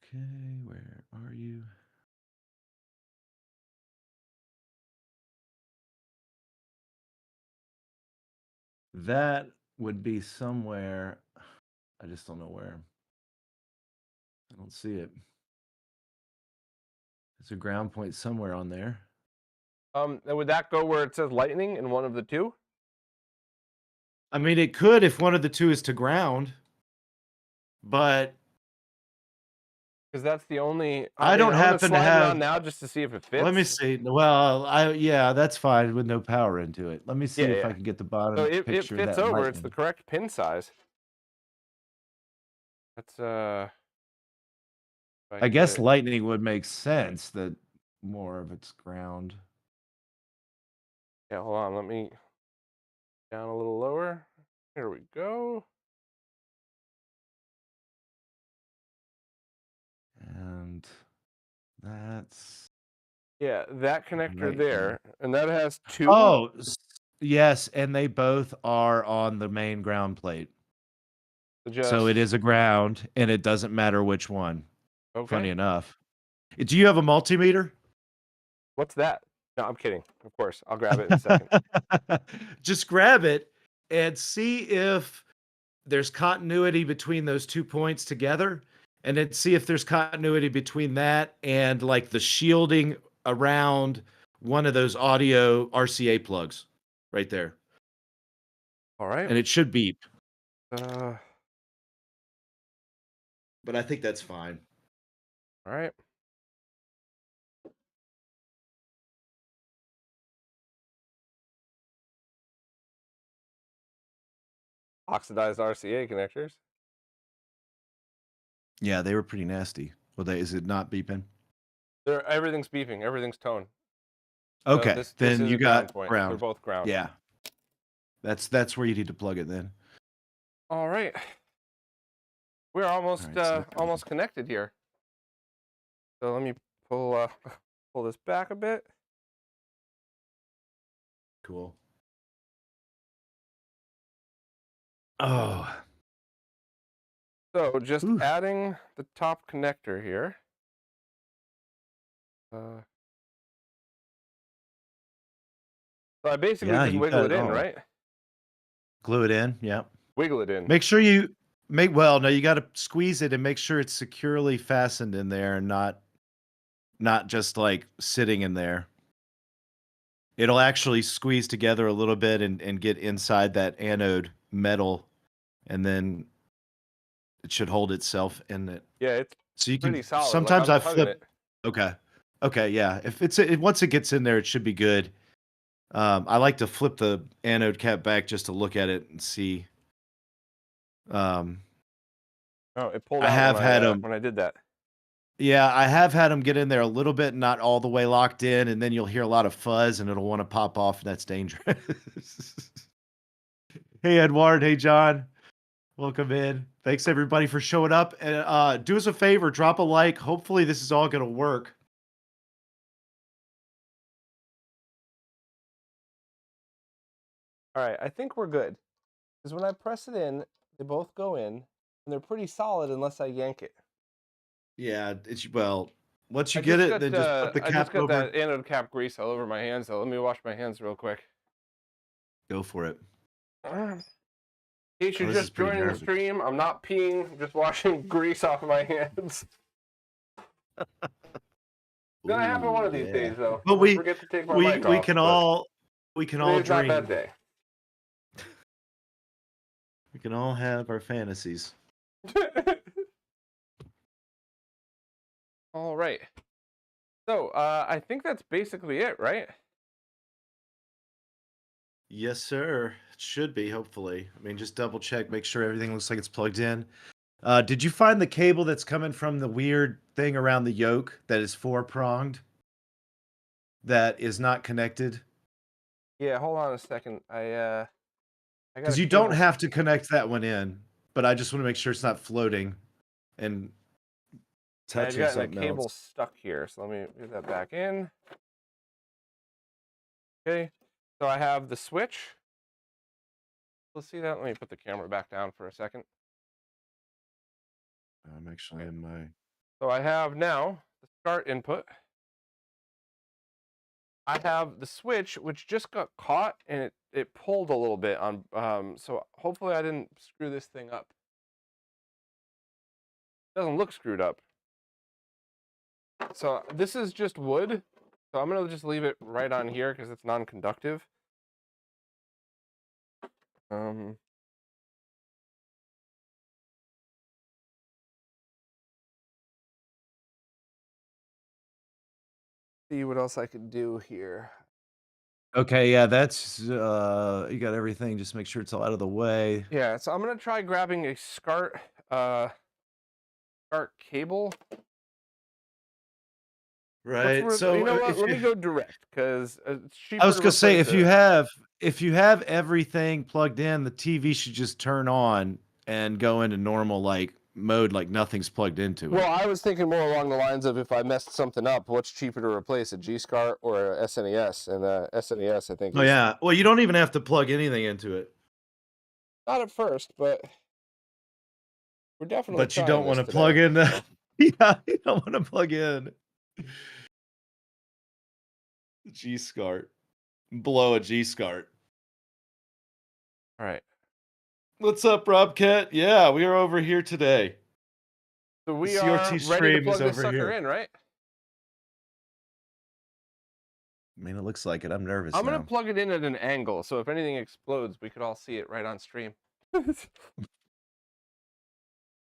Okay, where are you? That would be somewhere. I just don't know where. I don't see it. There's a ground point somewhere on there. Would that go where it says lightning in one of the 2? I mean, it could if one of the 2 is to ground, but because that's the only. I don't happen to have. It on now just to see if it fits. Let me see. Well, yeah, that's fine with no power into it. Let me see if I can get the bottom so it picture. It fits of that over. lightning. It's the correct pin size. That's I guess lightning would make sense that more of its ground. Yeah, hold on. Let me down a little lower. Here we go. And that's that connector there, and that has 2. Oh, yes, and they both are on the main ground plate. So it is a ground, and it doesn't matter which one. Okay. Funny enough. Do you have a multimeter? What's that? No, I'm kidding. Of course, I'll grab it in a second. Just grab it and see if there's continuity between those 2 points together, and then see if there's continuity between that and like the shielding around one of those audio RCA plugs right there. All right. And it should beep, Uh, but I think that's fine. all right. Oxidized RCA connectors. Yeah, they were pretty nasty. Well, is it not beeping? Everything's beeping. Everything's tone. Okay, This then is you a ground got point. ground. They're both ground. Yeah. That's where you need to plug it then. All right. We're almost All right, so almost connected here. So let me pull pull this back a bit. cool. Oh, So just Oof. adding the top connector here. So I basically yeah, just you wiggle got it it in, all. right? Glue it in. Yeah. Wiggle it in. Make sure you well, no, you got to squeeze it and make sure it's securely fastened in there and not just like sitting in there. It'll actually squeeze together a little bit and get inside that anode metal, and then it should hold itself in it. Yeah, it's So you pretty can solid. Like sometimes I'm I tugging flip. it. Okay. Okay, yeah. If once it gets in there, it should be good. I like to flip the anode cap back just to look at it and see. Um, Oh, it pulled I out have had them. when I did that. Yeah, I have had them get in there a little bit, not all the way locked in, and then you'll hear a lot of fuzz, and it'll want to pop off, and that's dangerous. Hey, Edward. Hey, John. Welcome in. Thanks everybody for showing up. And do us a favor, drop a like. Hopefully, this is all going to work. All right, I think we're good. Because when I press it in, they both go in, and they're pretty solid unless I yank it. Yeah, once you get it, then just put the I just cap got over. that anode cap grease all over my hands. So let me wash my hands real quick. Go for it. In case you're this is just pretty joining the nervous. stream, I'm not peeing. I'm just washing grease off of my hands. It's gonna happen one of these days, though. But I forget to take my mic we off, can but all today's not dream. that day. We can all have our fantasies. All right. So I think that's basically it, right? Yes, sir. It should be, hopefully. I mean, just double check, make sure everything looks like it's plugged in. Did you find the cable that's coming from the weird thing around the yoke that is four-pronged? That is not connected? Yeah, hold on a second. I got Because a you don't cable. have to connect that one in, but I just want to make sure it's not floating and I've touching gotten a something cable else. stuck here, so let me get that back in. Okay, so I have the switch. Let's see that. Let me put the camera back down for a second. I'm actually in my... So I have now the start input. I have the switch, which just got caught and it pulled a little bit on. So hopefully I didn't screw this thing up. It doesn't look screwed up. So this is just wood. So I'm gonna just leave it right on here because it's non-conductive. See what else I could do here. Okay, yeah, that's you got everything. Just make sure it's all out of the way. Yeah, so I'm gonna try grabbing a SCART cable. Right. So you know what? Let me go direct because it's cheaper. I was gonna say replace if you have everything plugged in, the TV should just turn on and go into normal like mode, like nothing's plugged into it. Well, I was thinking more along the lines of if I messed something up, what's cheaper to replace, a G-SCART or a SNES? And SNES, I think. Oh yeah. Well, you don't even have to plug anything into it. Not at first, but we're definitely. But you don't want to plug in. Yeah, you don't want to plug in. G-SCART. Blow a G-SCART. All right. What's up, Robcat? Yeah, we are over here today. So The we are CRT ready to stream is plug this over sucker here. in, right? I mean, it looks like it. I'm nervous I'm now. gonna plug it in at an angle, so if anything explodes, we could all see it right on stream.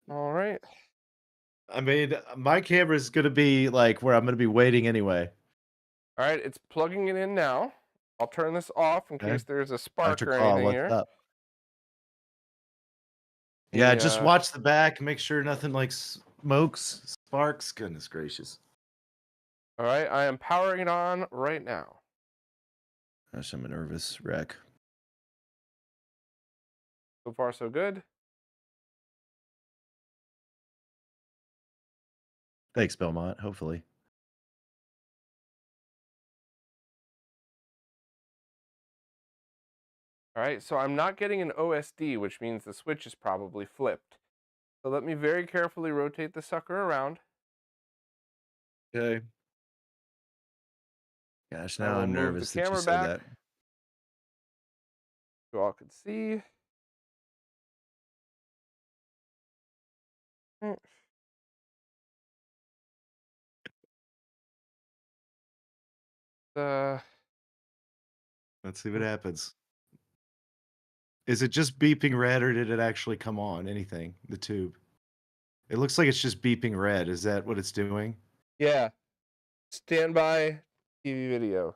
All right. I mean, my camera is going to be like where I'm going to be waiting anyway. All right, it's plugging it in now. I'll turn this off in Okay. case there's a spark Dr. or Call, anything what's here. up? Yeah, The, just watch the back. Make sure nothing like smokes, sparks. Goodness gracious. All right, I am powering it on right now. Gosh, I'm a nervous wreck. So far, so good. Thanks, Belmont. Hopefully. All right, so I'm not getting an OSD, which means the switch is probably flipped. So let me very carefully rotate the sucker around. Okay. Gosh, I now will I'm move nervous the that you camera said back that. so all can see. Let's see what happens. Is it just beeping red or did it actually come on? Anything? The tube? It looks like it's just beeping red. Is that what it's doing? Yeah. Standby TV video.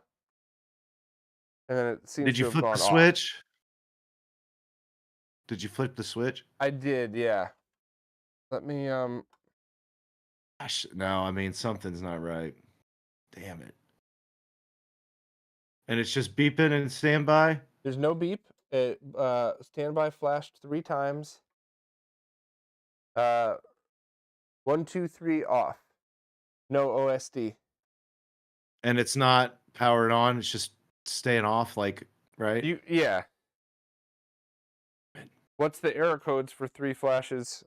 And then it seems Did to you have flip gone the off. switch? Did you flip the switch? I did, yeah. Let me Gosh, no, I mean something's not right. Damn it. And it's just beeping and standby? there's no beep. It standby flashed 3 times. 1, 2, 3 off. No OSD. And it's not powered on, it's just staying off, like, right? Yeah. What's the error codes for 3 flashes?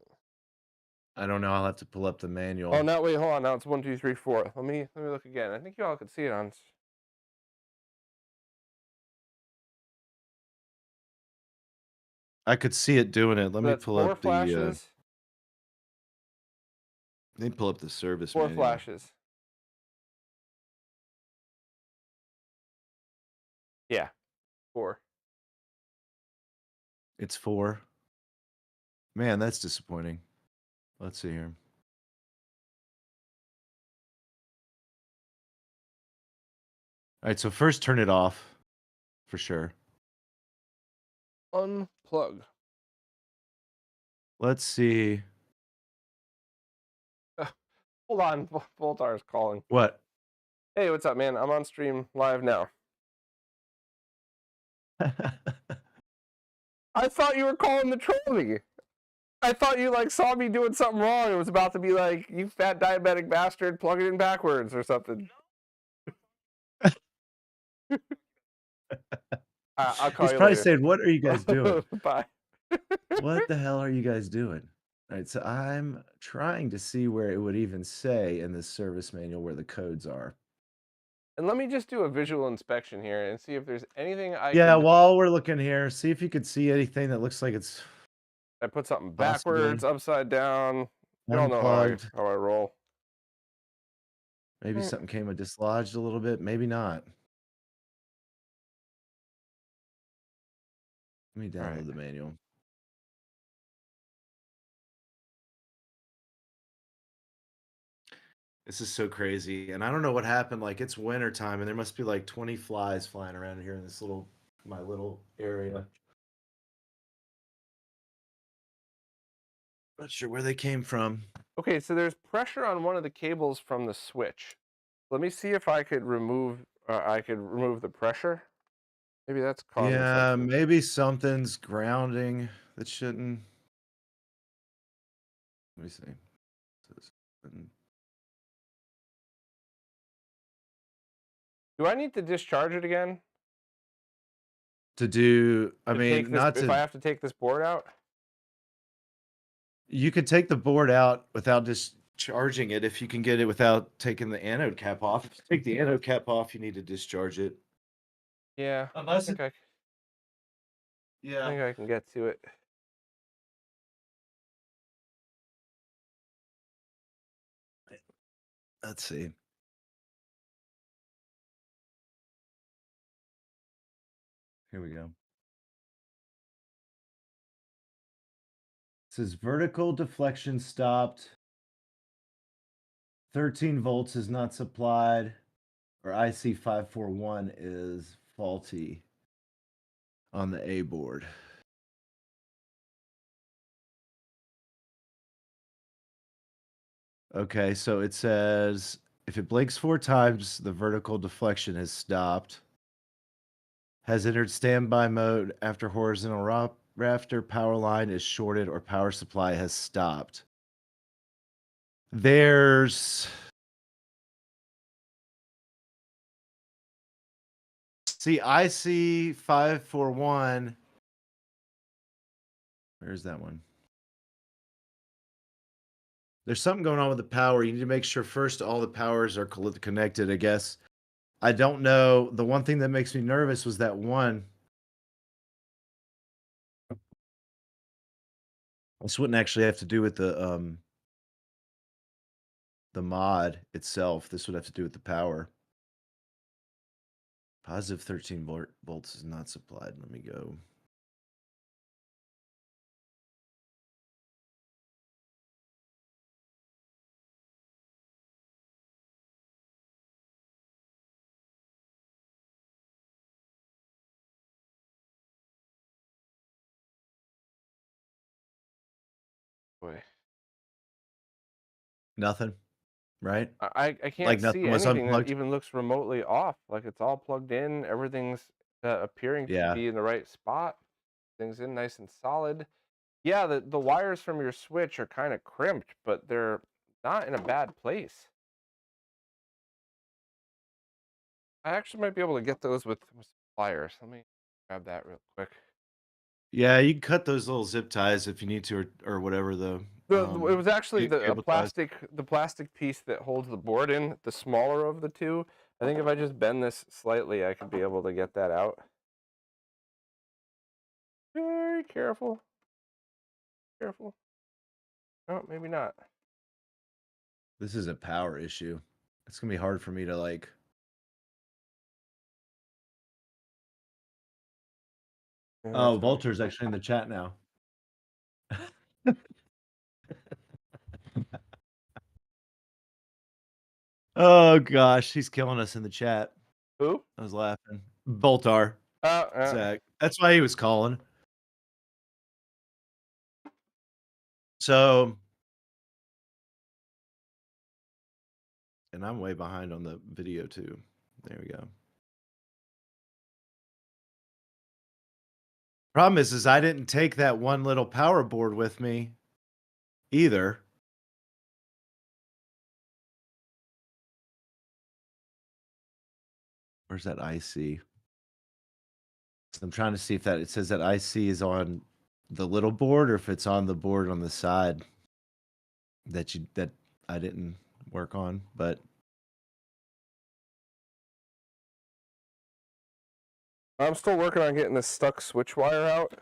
I don't know. I'll have to pull up the manual. Oh, now wait, hold on. Now it's 1, 2, 3, 4. Let me look again. I think you all could see it on. I could see it doing it. Let me That's pull 4 up the flashes. let me pull up the service 4 manual. flashes. Yeah, 4. It's 4. Man, that's disappointing. Let's see here. All right, so first turn it off for sure. Unplug. Let's see. Hold on, Voltar's calling. What? Hey, what's up, man? I'm on stream live now. I thought you were calling to troll me. I thought you like saw me doing something wrong. It was about to be like, you fat diabetic bastard, plug it in backwards or something. I'll call He's you probably later. saying, "What are you guys doing? Bye. What the hell are you guys doing?" All right, so I'm trying to see where it would even say in the service manual where the codes are. And let me just do a visual inspection here and see if there's anything I Yeah, can. while we're looking here, see if you could see anything that looks like it's I put something possibly backwards, upside down. You all know unplugged. how I roll. Maybe something came dislodged a little bit. Maybe not. Let me download the manual. This is so crazy. And I don't know what happened. Like, it's winter time, and there must be like 20 flies flying around here in this my little area. Not sure where they came from. Okay, so there's pressure on one of the cables from the switch. Let me see if I could remove the pressure. Maybe that's causing Yeah, something. maybe something's grounding that shouldn't. Let me see. Do I need to discharge it again? To do, I To mean, take this, not if I to. have to take this board out? You could take the board out without just charging it if you can get it without taking the anode cap off. If you take the anode cap off, you need to discharge it. Yeah, Unless I yeah. think I can get to it. Let's see. Here we go. It says vertical deflection stopped. 13 volts is not supplied, or IC541 is faulty on the A board. Okay, so it says if it blinks 4 times, the vertical deflection has stopped. Has entered standby mode after horizontal rafter power line is shorted or power supply has stopped. There's see IC541. Where's that one? There's something going on with the power. You need to make sure first all the powers are connected, I guess. I don't know. The one thing that makes me nervous was that one. This wouldn't actually have to do with the mod itself. This would have to do with the power. Positive 13 volts is not supplied. Let me go. Boy, Nothing, right? I can't Like see nothing was anything that unplugged. even looks remotely off. Like it's all plugged in. Everything's appearing to Yeah. be in the right spot. Things in nice and solid. Yeah, the wires from your switch are kind of crimped, but they're not in a bad place. I actually might be able to get those with pliers. Let me grab that real quick. Yeah, you can cut those little zip ties if you need to, or whatever It was actually cable ties. the plastic piece that holds the board in, the smaller of the two. I think if I just bend this slightly, I could be able to get that out. Very careful. Careful. Oh, maybe not. This is a power issue. It's gonna be hard for me to like. Yeah, Oh, that's fine. Volter's actually in the chat now. Oh gosh, he's killing us in the chat. Who? I was laughing. Boltar. Zach. That's why he was calling. So, and I'm way behind on the video too. There we go. Problem is I didn't take that one little power board with me either. Where's that IC? So I'm trying to see if that it says that IC is on the little board or if it's on the board on the side that I didn't work on, but I'm still working on getting this stuck switch wire out.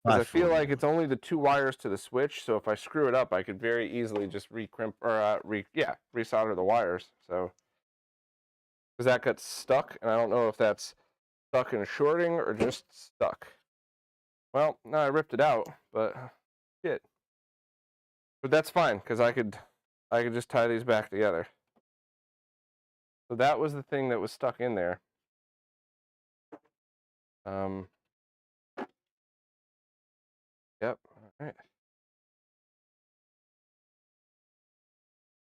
Because I feel 540. like it's only the 2 wires to the switch, so if I screw it up, I could very easily just resolder the wires. So, because that got stuck, and I don't know if that's stuck in shorting or just stuck. Well, no, I ripped it out, but shit. But that's fine because I could just tie these back together. So that was the thing that was stuck in there. Yep. All right.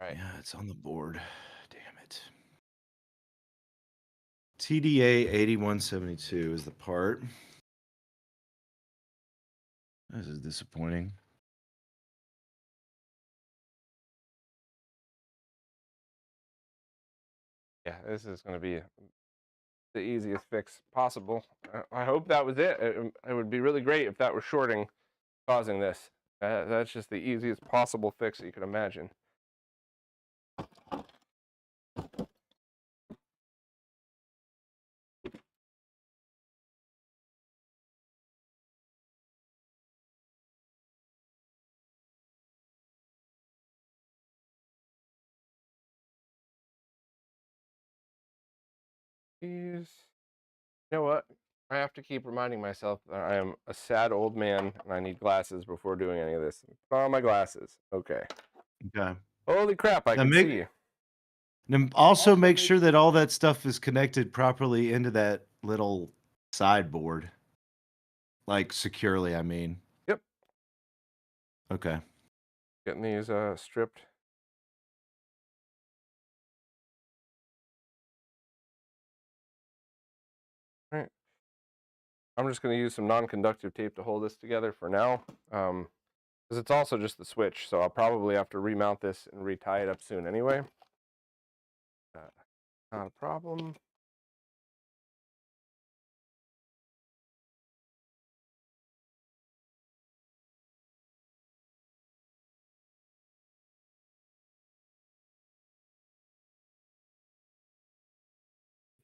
Right. Yeah, it's on the board. Damn it. TDA 8172 is the part. This is disappointing. Yeah, this is going to be the easiest fix possible. I hope that was it. It would be really great if that was shorting causing this. That's just the easiest possible fix that you could imagine. These. You know what? I have to keep reminding myself that I am a sad old man and I need glasses before doing any of this. Put on my glasses. Okay. Okay. Holy crap! I Now can make see. now also make sure that all that stuff is connected properly into that little sideboard, like securely. I mean. Yep. Okay. Getting these stripped. All right. I'm just going to use some non-conductive tape to hold this together for now, because it's also just the switch, so I'll probably have to remount this and retie it up soon anyway. Not a problem.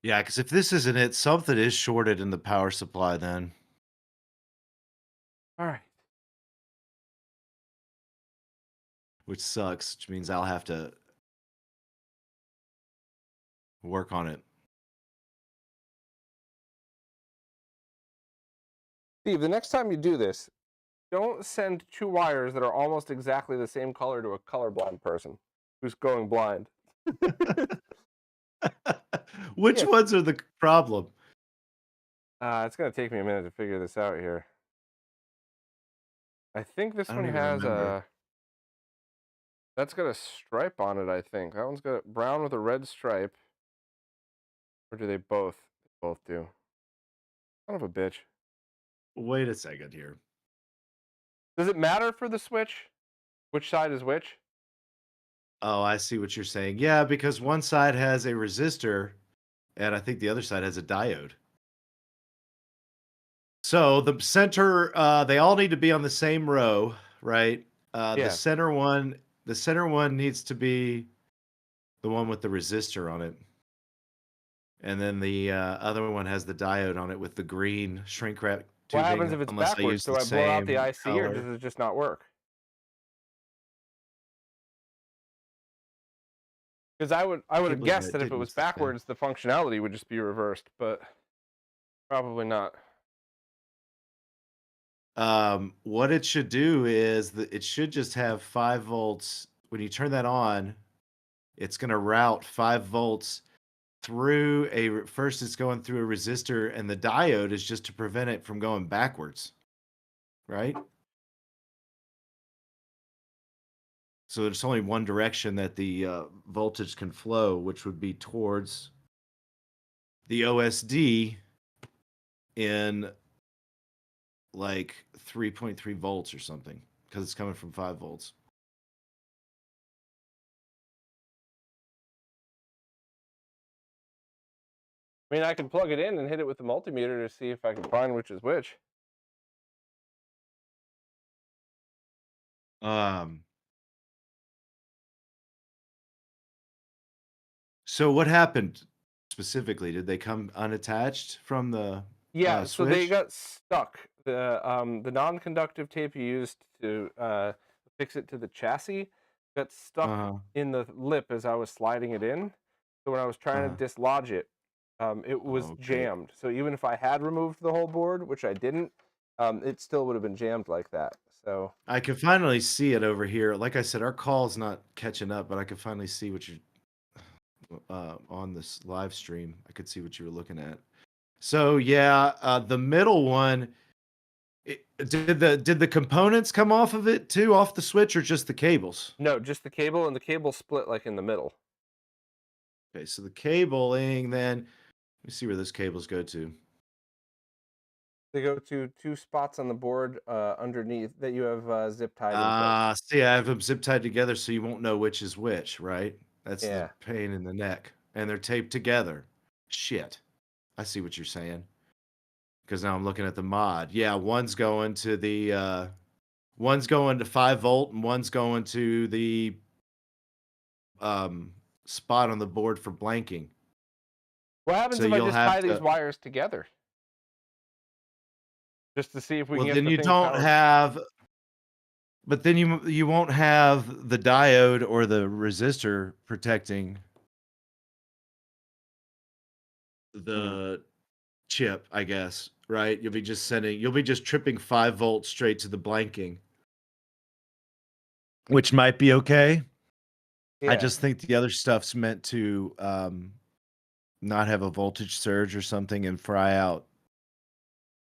Yeah, because if this isn't it, something is shorted in the power supply then. All right. Which sucks, which means I'll have to work on it. Steve, the next time you do this, don't send two wires that are almost exactly the same color to a colorblind person who's going blind. Which Yeah. ones are the problem? It's going to take me a minute to figure this out here. I think this I one don't even has remember. that's got a stripe on it, I think. That one's got brown with a red stripe. Or do they both? They both do. Son of a bitch. Wait a second here. Does it matter for the switch? Which side is which? Oh, I see what you're saying. Yeah, because one side has a resistor, and I think the other side has a diode. So the center, they all need to be on the same row, right? The Yeah. center one, needs to be the one with the resistor on it, and then the other one has the diode on it with the green shrink wrap What happens tubing. if it's Unless I backwards? use Do the I blow out the same IC or does color. it just not work? Because I would Can't have believe guessed I that if it didn't was use the same. backwards, the functionality would just be reversed, but probably not. What it should do is that it should just have 5 volts. When you turn that on, it's going to route 5 volts through first it's going through a resistor, and the diode is just to prevent it from going backwards, right? So there's only one direction that the voltage can flow, which would be towards the OSD in like 3.3 volts or something, because it's coming from 5 volts. I mean, I can plug it in and hit it with the multimeter to see if I can find which is which. So what happened specifically? Did they come unattached from the Yeah, so they switch? got stuck. The non-conductive tape you used to fix it to the chassis got stuck Uh-huh. in the lip as I was sliding it in. So when I was trying Uh-huh. to dislodge it, it was Okay. jammed. So even if I had removed the whole board, which I didn't, it still would have been jammed like that. So I can finally see it over here. Like I said, our call's not catching up, but I can finally see what you're on this live stream. I could see what you were looking at. So yeah, the middle one, did the components come off of it too, off the switch, or just the cables? no, just the cable, and the cable split like in the middle. Okay, so the cabling then, let me see where those cables go to. They go to two spots on the board underneath that you have zip tied in place. See, I have them zip tied together so you won't know which is which, right? That's the Yeah. pain in the neck. And they're taped together. Shit. I see what you're saying. Because now I'm looking at the mod. Yeah, one's going to the one's going to 5 volt and one's going to the spot on the board for blanking. What happens So if I you'll just have tie these to, wires together? Just to see if we well can get then the you thing don't powered. have, but then you won't have the diode or the resistor protecting. the chip, I guess, right? You'll be just tripping 5 volts straight to the blanking, which might be okay. I Yeah. just think the other stuff's meant to not have a voltage surge or something and fry out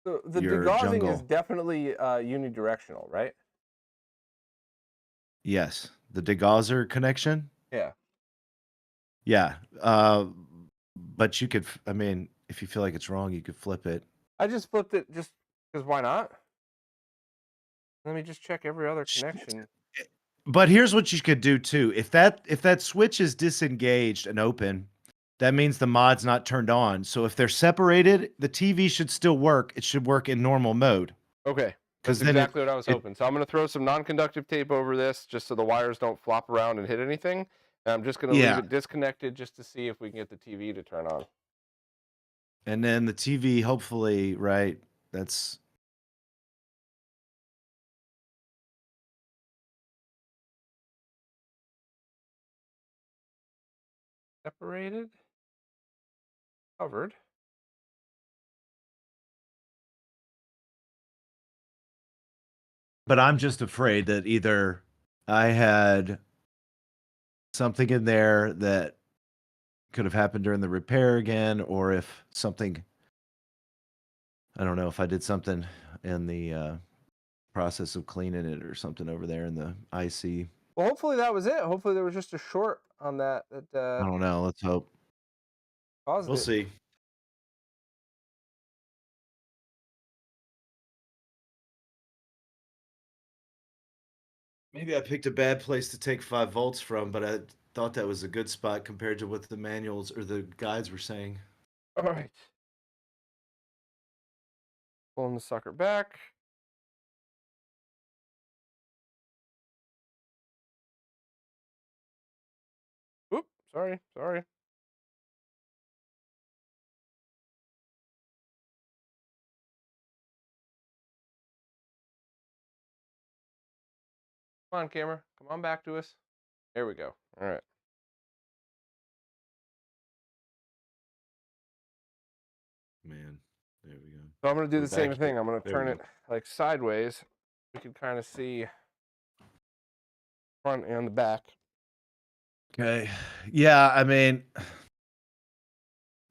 So the your degaussing is jungle. definitely unidirectional, right? Yes, the degausser connection. Yeah. Yeah, but you could. I mean, if you feel like it's wrong, you could flip it. I just flipped it just because why not? Let me just check every other Sh- connection. But here's what you could do too. If that switch is disengaged and open, that means the mod's not turned on. So if they're separated, the TV should still work. It should work in normal mode Okay. That's because then exactly what I was it hoping. So I'm going to throw some non-conductive tape over this just so the wires don't flop around and hit anything. And I'm just going to leave yeah. it disconnected just to see if we can get the TV to turn on. And then the TV, hopefully, right? That's Separated. Covered. but I'm just afraid that either I had something in there that could have happened during the repair again, or if something, I don't know, if I did something in the process of cleaning it or something over there in the IC. Well, hopefully that was it. Hopefully there was just a short on that I don't know. Let's hope. caused We'll it. see. Maybe I picked a bad place to take 5 volts from, but I thought that was a good spot compared to what the manuals or the guides were saying. All right. Pulling the sucker back. Oop, sorry. Come on, camera. Come on back to us. There we go. All right. Man, there we go. So I'm going to do We're the same back here. thing. I'm going to There we turn it go. like sideways. We can kind of see front and the back. Okay. Yeah, I mean,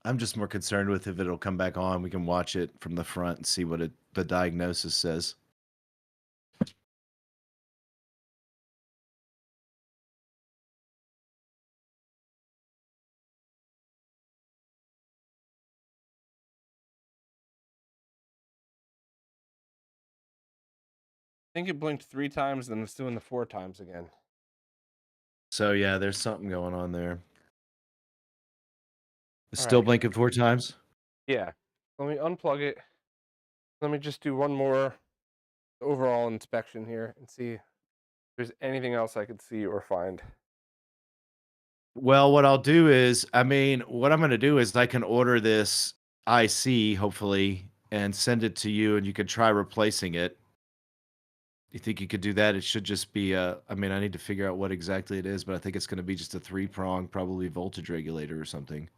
I'm just more concerned with if it'll come back on. We can watch it from the front and see what the diagnosis says. I think it blinked 3 times, then it's doing the 4 times again. So yeah, there's something going on there. It's All still right. blinking 4 times. Yeah. Let me unplug it. Let me just do one more overall inspection here and see if there's anything else I could see or find. Well, what I'll do is, I mean, what I'm going to do is I can order this IC, hopefully, and send it to you, and you can try replacing it. You think you could do that? It should just be I mean, I need to figure out what exactly it is, but I think it's going to be just a 3-prong, probably voltage regulator or something.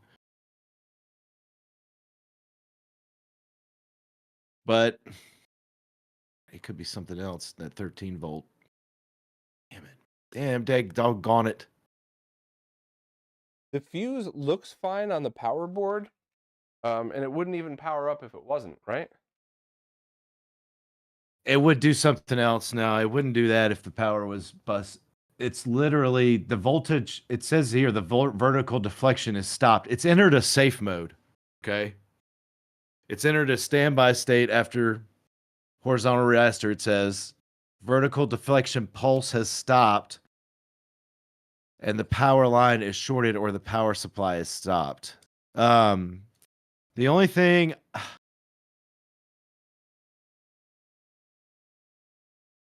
But it could be something else, that 13 volt. Damn it. Damn, doggone it. The fuse looks fine on the power board, and it wouldn't even power up if it wasn't, right? It would do something else. No, it wouldn't do that if the power was bust. It's literally the voltage. It says here the vertical deflection is stopped. It's entered a safe mode. Okay. It's entered a standby state after horizontal raster. It says vertical deflection pulse has stopped and the power line is shorted or the power supply is stopped. The only thing,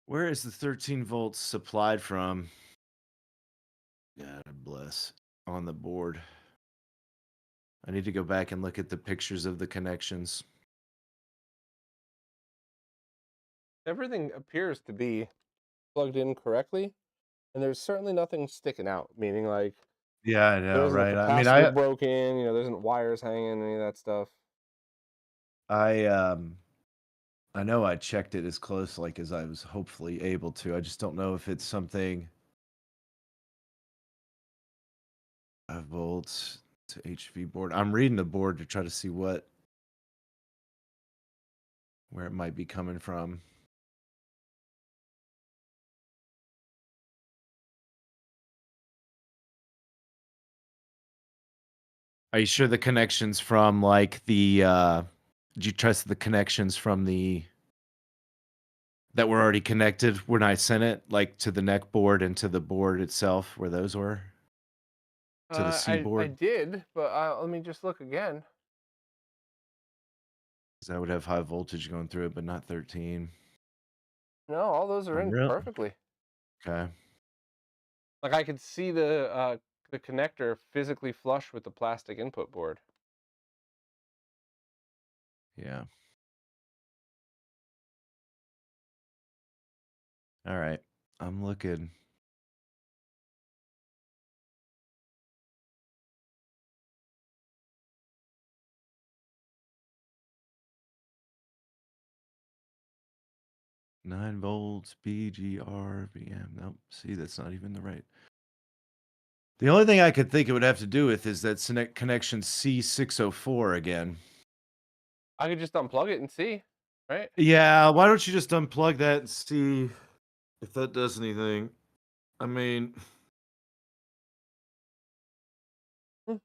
where is the 13 volts supplied from? God bless. On the board. I need to go back and look at the pictures of the connections. Everything appears to be plugged in correctly, and there's certainly nothing sticking out, meaning like Yeah, I There know, isn't a right? I mean, capacitor broken. There isn't wires hanging, any of that stuff. I I know I checked it as close like as I was hopefully able to. I just don't know if it's something 5 volts to HV board. I'm reading the board to try to see where it might be coming from. Are you sure the connections from like did you trust the connections from that were already connected when I sent it, like to the neck board and to the board itself, where those were? To the C I board? did, but let me just look again. 'Cause that would have high voltage going through it, but not 13. No, all those are in Really? perfectly. Okay. Like I could see the connector physically flush with the plastic input board. Yeah. All right. I'm looking. Nine volts, BGR, VM. Nope. See, that's not even the right. The only thing I could think it would have to do with is that connection C604 again. I could just unplug it and see, right? Yeah, why don't you just unplug that and see if that does anything? I mean, Hmm.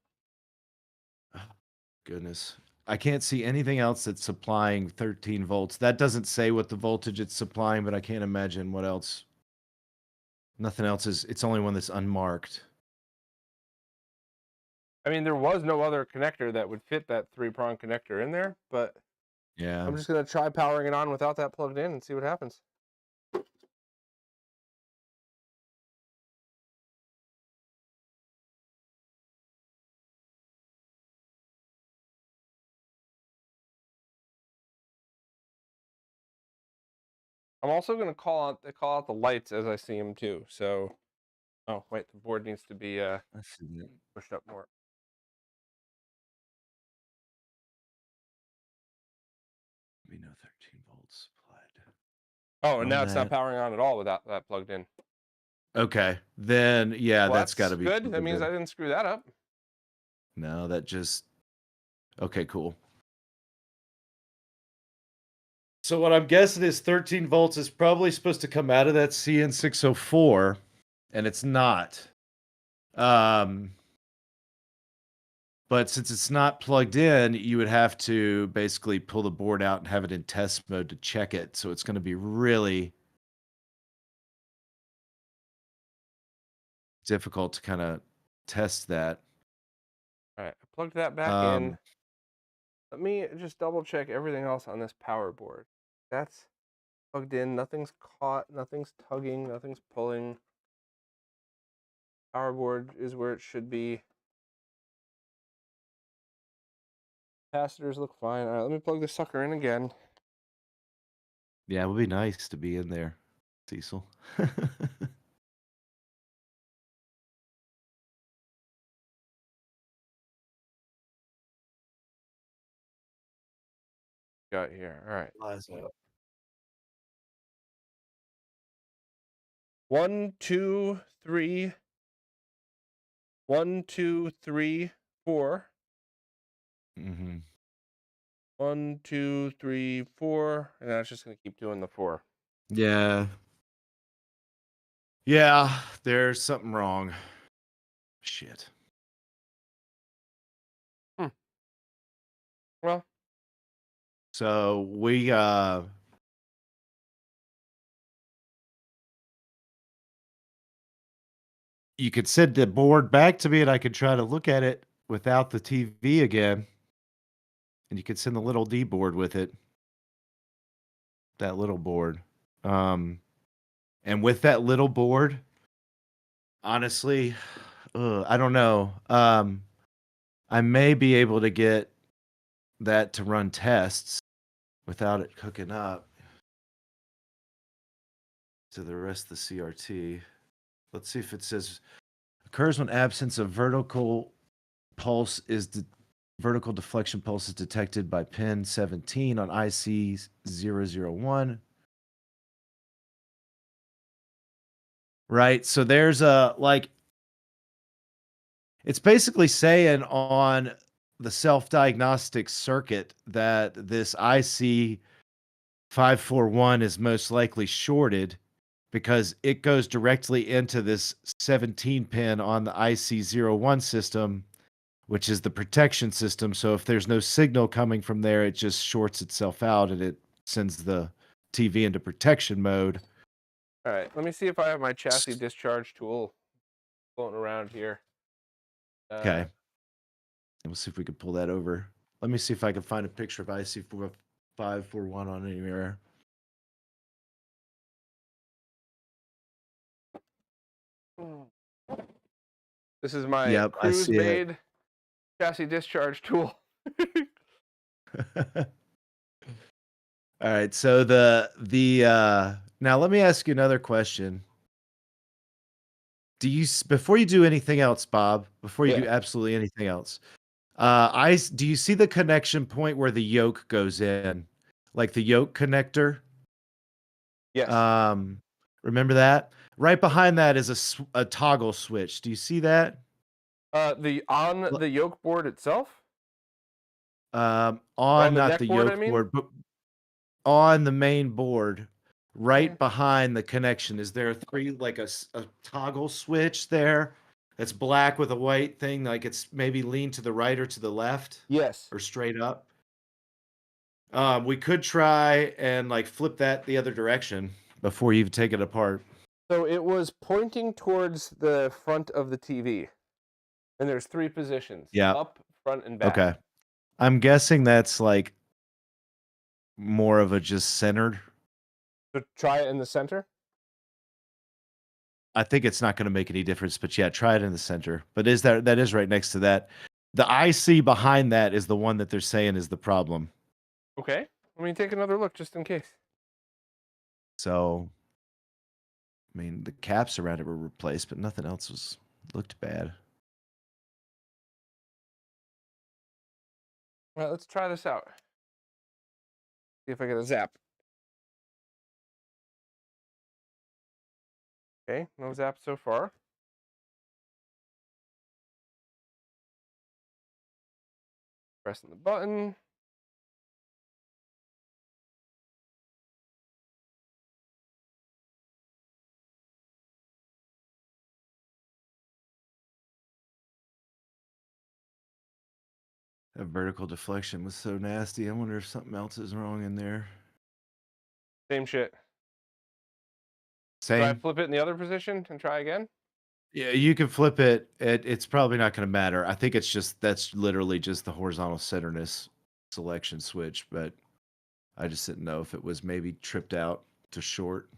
goodness. I can't see anything else that's supplying 13 volts. That doesn't say what the voltage it's supplying, but I can't imagine what else. Nothing else is, it's only one that's unmarked. I mean, there was no other connector that would fit that 3-prong connector in there, but Yeah. I'm just gonna try powering it on without that plugged in and see what happens. I'm also gonna call out the lights as I see them too. So, oh wait, the board needs to be Let's see that. pushed up more. We know 13 volts supplied. Oh, and From now it's not that. powering on at all without that plugged in. Okay. Then, yeah, Well, that's got that's to be good. That something means I good. didn't screw that up. No, that just. Okay, cool. So what I'm guessing is 13 volts is probably supposed to come out of that CN604, and it's not. Um, but since it's not plugged in, you would have to basically pull the board out and have it in test mode to check it. So it's going to be really difficult to kind of test that. All right, I plugged that back in. Um, Let me just double check everything else on this power board. That's plugged in. Nothing's caught. Nothing's tugging. Nothing's pulling. Power board is where it should be. Capacitors look fine. All right, let me plug this sucker in again. yeah, it would be nice to be in there, Cecil. Got here. All right. Liza. 1, 2, 3. 1, 2, 3, 4. Mm-hmm. 1, 2, 3, 4. And now it's just gonna keep doing the 4. Yeah. Yeah, there's something wrong. Shit. Hmm. Well, So we you could send the board back to me and I could try to look at it without the TV again. And you could send the little D board with it. That little board. And with that little board, honestly, I don't know. I may be able to get that to run tests without it hooking up to the rest of the CRT. Let's see if it says occurs when absence of vertical pulse is vertical deflection pulse is detected by pin 17 on IC 001. Right. So there's a like it's basically saying on the self-diagnostic circuit that this IC 541 is most likely shorted because it goes directly into this 17 pin on the IC01 system, which is the protection system. So if there's no signal coming from there, it just shorts itself out and it sends the TV into protection mode. All right, let me see if I have my chassis discharge tool floating around here. Okay. We'll see if we can pull that over. Let me see if I can find a picture of IC541 on anywhere. This is my Yep, I see it. cruise-made chassis discharge tool. All right, so now let me ask you another question. Before you do anything else, Bob, before you do absolutely anything else, do you see the connection point where the yoke goes in, like the yoke connector? Yes. Remember that? Right behind that is a toggle switch. Do you see that? On the yoke board itself? On the not neck the board, I yoke mean? board, but on the main board, right behind the connection. Is there a toggle switch there that's black with a white thing, like it's maybe leaned to the right or to the left? Yes. Or straight up? We could try and like flip that the other direction before you take it apart. So it was pointing towards the front of the TV. And there's 3 positions. Yeah. Up, front, and back. Okay. I'm guessing that's like more of a just centered. So try it in the center. I think it's not going to make any difference, but yeah, try it in the center. But that is right next to that. The IC behind that is the one that they're saying is the problem. Okay. Let me take another look just in case. So, I mean, the caps around it were replaced, but nothing else looked bad. All right, let's try this out. See if I get a zap. Okay, no zap so far. Pressing the button. That vertical deflection was so nasty. I wonder if something else is wrong in there. Same shit. Same. Do I flip it in the other position and try again? Yeah, you can flip it. It's probably not going to matter. I think that's literally just the horizontal centerness selection switch, but I just didn't know if it was maybe tripped out to short.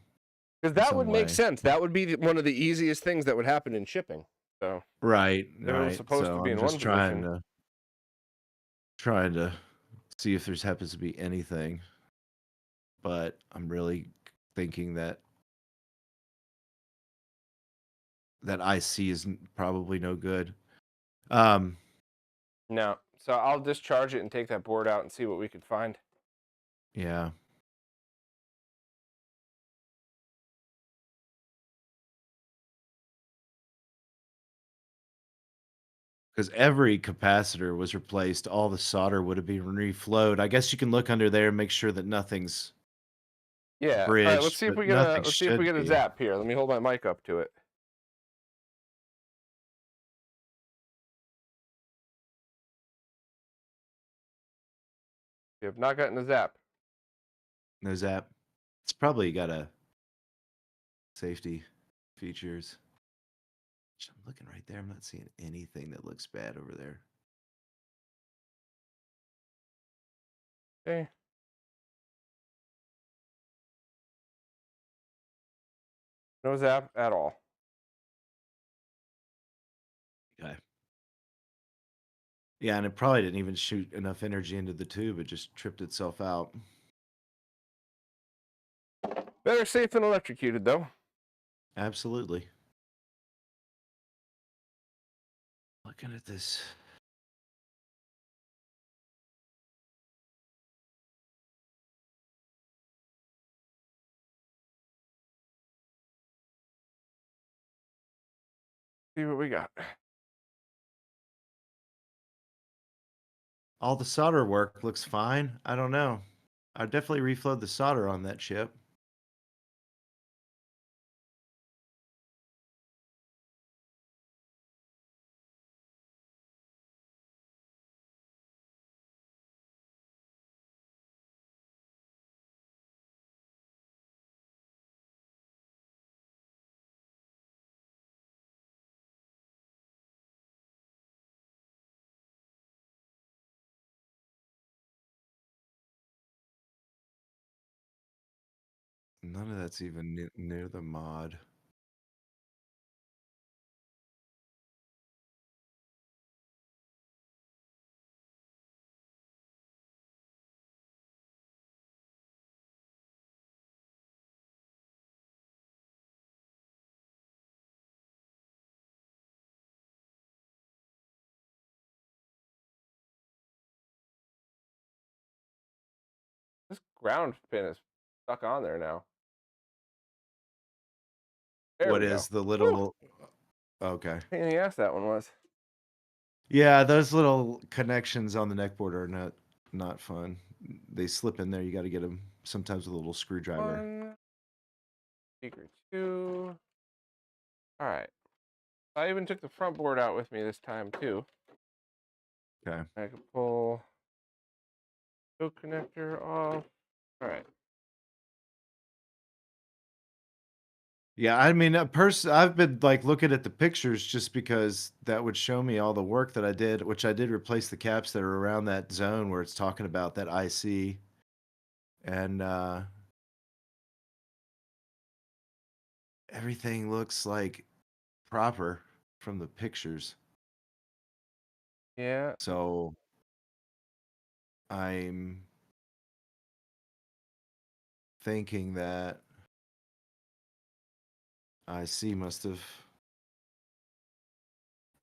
Because that would make sense. That would be one of the easiest things that would happen in shipping. So right. If it was supposed to be in one position. Trying to see if there's happens to be anything, but I'm really thinking that IC is probably no good. No. So I'll discharge it and take that board out and see what we could find. Yeah. Because every capacitor was replaced, all the solder would have been reflowed. I guess you can look under there and make sure that nothing's Yeah. bridged. All right, let's see if we get a be. zap here. Let me hold my mic up to it. You have not gotten a zap. No zap. It's probably got a safety features. I'm looking right there. I'm not seeing anything that looks bad over there. Okay. No zap at all. Okay. Yeah, and it probably didn't even shoot enough energy into the tube. It just tripped itself out. Better safe than electrocuted, though. Absolutely. Looking at this. See what we got. All the solder work looks fine. I don't know. I'd definitely reflow the solder on that chip. None of that's even near the mod. This ground pin is stuck on there now. There What we go. is the Whew. little... Okay. Pain in the ass that one was. Yeah, those little connections on the neck board are not fun. They slip in there. You got to get them sometimes with a little screwdriver. 1, speaker 2. All right. I even took the front board out with me this time too. Okay. I could pull the connector off. All right. Yeah, I mean, I've been like looking at the pictures just because that would show me all the work that I did, which I did replace the caps that are around that zone where it's talking about that IC. And everything looks like proper from the pictures. Yeah. So I'm thinking that IC must have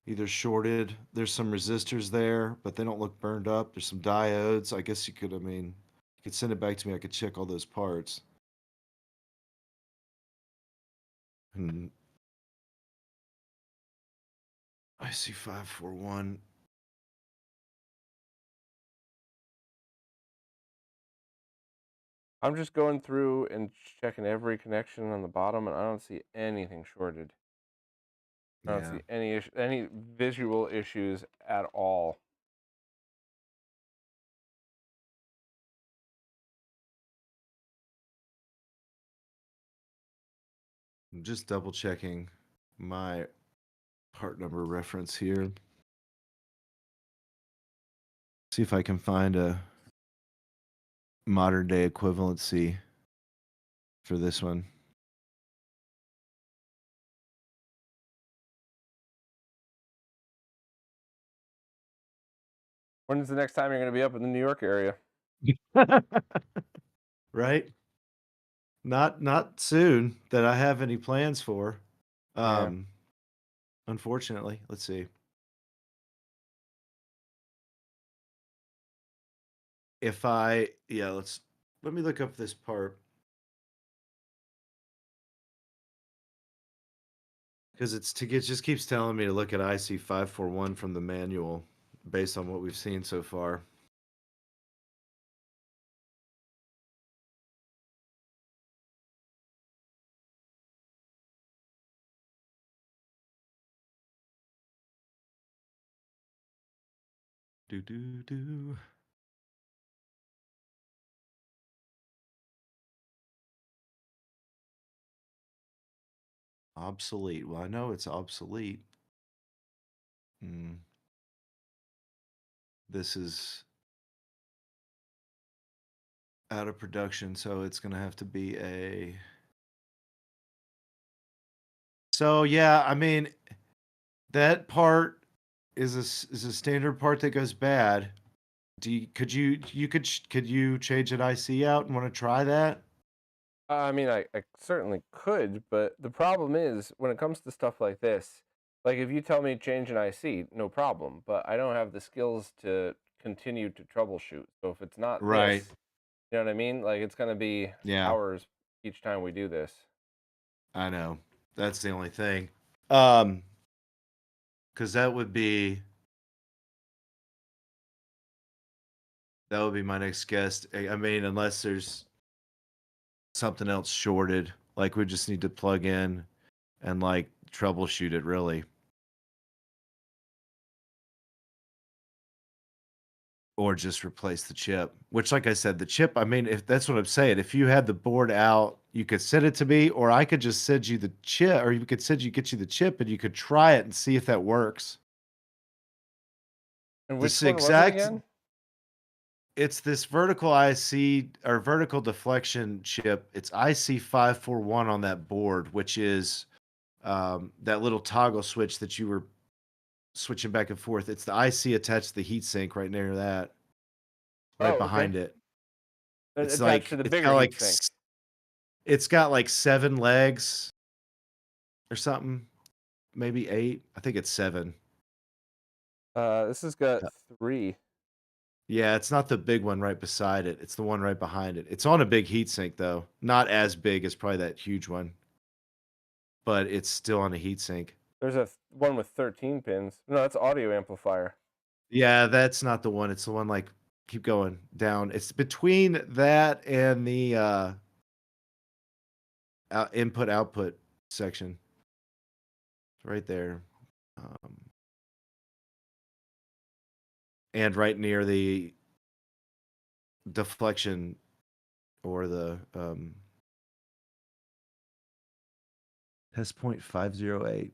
either shorted. There's some resistors there, but they don't look burned up. There's some diodes. I guess you could, I mean, you could send it back to me. I could check all those parts. And IC 541. I'm just going through and checking every connection on the bottom, and I don't see anything shorted. I don't Yeah. see any visual issues at all. I'm just double checking my part number reference here. See if I can find a modern day equivalency for this one. When's the next time you're going to be up in the New York area? Right? Not soon that I have any plans for. Yeah. Unfortunately. Let's see. Let me look up this part. Because it just keeps telling me to look at IC 541 from the manual based on what we've seen so far. Do. Obsolete. Well, I know it's obsolete. This is out of production, so it's going to have to be a... So, yeah, I mean, that part is a standard part that goes bad. Could you change an IC out and want to try that? I mean, I certainly could, but the problem is when it comes to stuff like this, Like if you tell me change an IC, no problem, but I don't have the skills to continue to troubleshoot. So if it's not Right. this, you know what I mean? Like it's gonna be Yeah, hours each time we do this. I know. That's the only thing. Um, because that would be my next guess. I mean, unless there's something else shorted, like we just need to plug in and like troubleshoot it really. Or just replace the chip. Which, like I said, the chip, I mean, if that's what I'm saying, if you had the board out, you could send it to me, or I could just send you the chip, or you could get you the chip and you could try it and see if that works. And This which one was it exact again? It's this vertical IC or vertical deflection chip. It's IC541 on that board, which is that little toggle switch that you were switching back and forth. It's the IC attached to the heatsink right near that, right Oh, okay. behind it. It's Attached to like the bigger heat sink. it's got like 7 legs or something, maybe 8. I think it's 7. This has got Yeah. 3. Yeah, it's not the big one right beside it. It's the one right behind it. It's on a big heatsink though. Not as big as probably that huge one, but it's still on a heatsink. There's a one with 13 pins. No, that's audio amplifier. Yeah, that's not the one. It's the one like keep going down. It's between that and the input output section. It's right there. Um, and right near the deflection or the test point 508.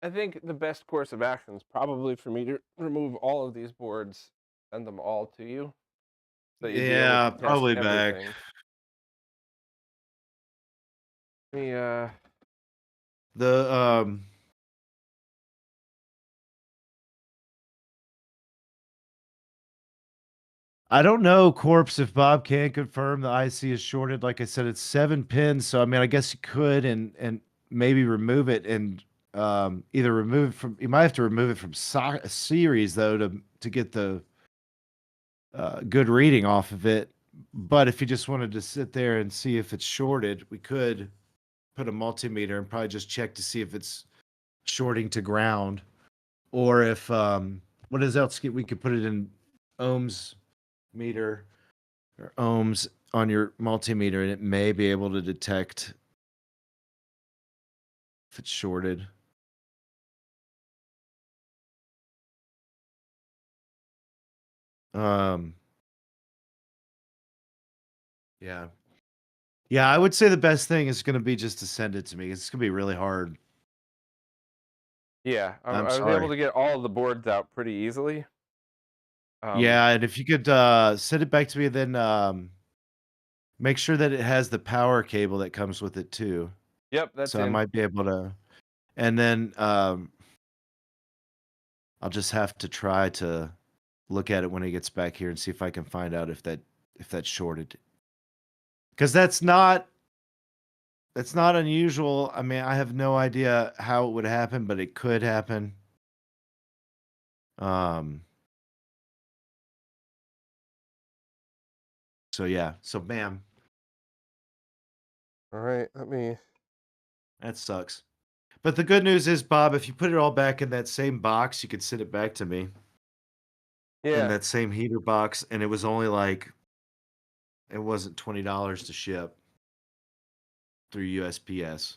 I think the best course of action is probably for me to remove all of these boards, send them all to you, so you'd be able Yeah, to test probably back. everything. Me, The I don't know, Corpse, if Bob can confirm the IC is shorted. Like I said, it's 7 pins, so I mean, I guess you could and maybe remove it and either remove it from. You might have to remove it from series though to get the good reading off of it. But if you just wanted to sit there and see if it's shorted, we could put a multimeter and probably just check to see if it's shorting to ground, or if what is else? We could put it in ohms meter or ohms on your multimeter, and it may be able to detect if it's shorted. Um, yeah, yeah. I would say the best thing is going to be just to send it to me. It's going to be really hard. yeah, I'm I was able sorry. to get all of the boards out pretty easily. Yeah, and if you could send it back to me, then make sure that it has the power cable that comes with it too. Yep, that's So I in. might be able to, and then I'll just have to try to look at it when he gets back here and see if I can find out if that's shorted. Because that's not unusual. I mean, I have no idea how it would happen, but it could happen. Um. So yeah. So bam, All right, let me. that sucks. But the good news is, Bob, if you put it all back in that same box, you could send it back to me in Yeah, that same heater box, and it was only like it wasn't $20 to ship through USPS.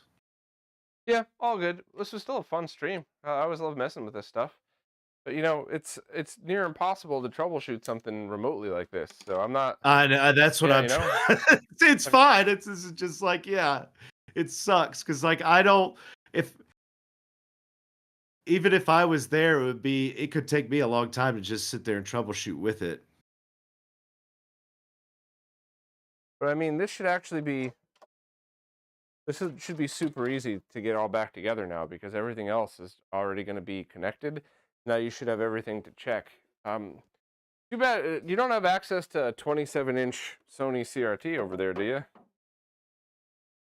yeah, all good. This was still a fun stream. I always love messing with this stuff. But you know, it's near impossible to troubleshoot something remotely like this. So I'm not. I know that's what Yeah, I'm you know. trying. It's fine. It's just like yeah, it sucks because like I don't if even if I was there, it could take me a long time to just sit there and troubleshoot with it. But I mean, this should actually be should be super easy to get all back together now because everything else is already going to be connected. Now you should have everything to check. Too bad you don't have access to a 27-inch Sony CRT over there, do you?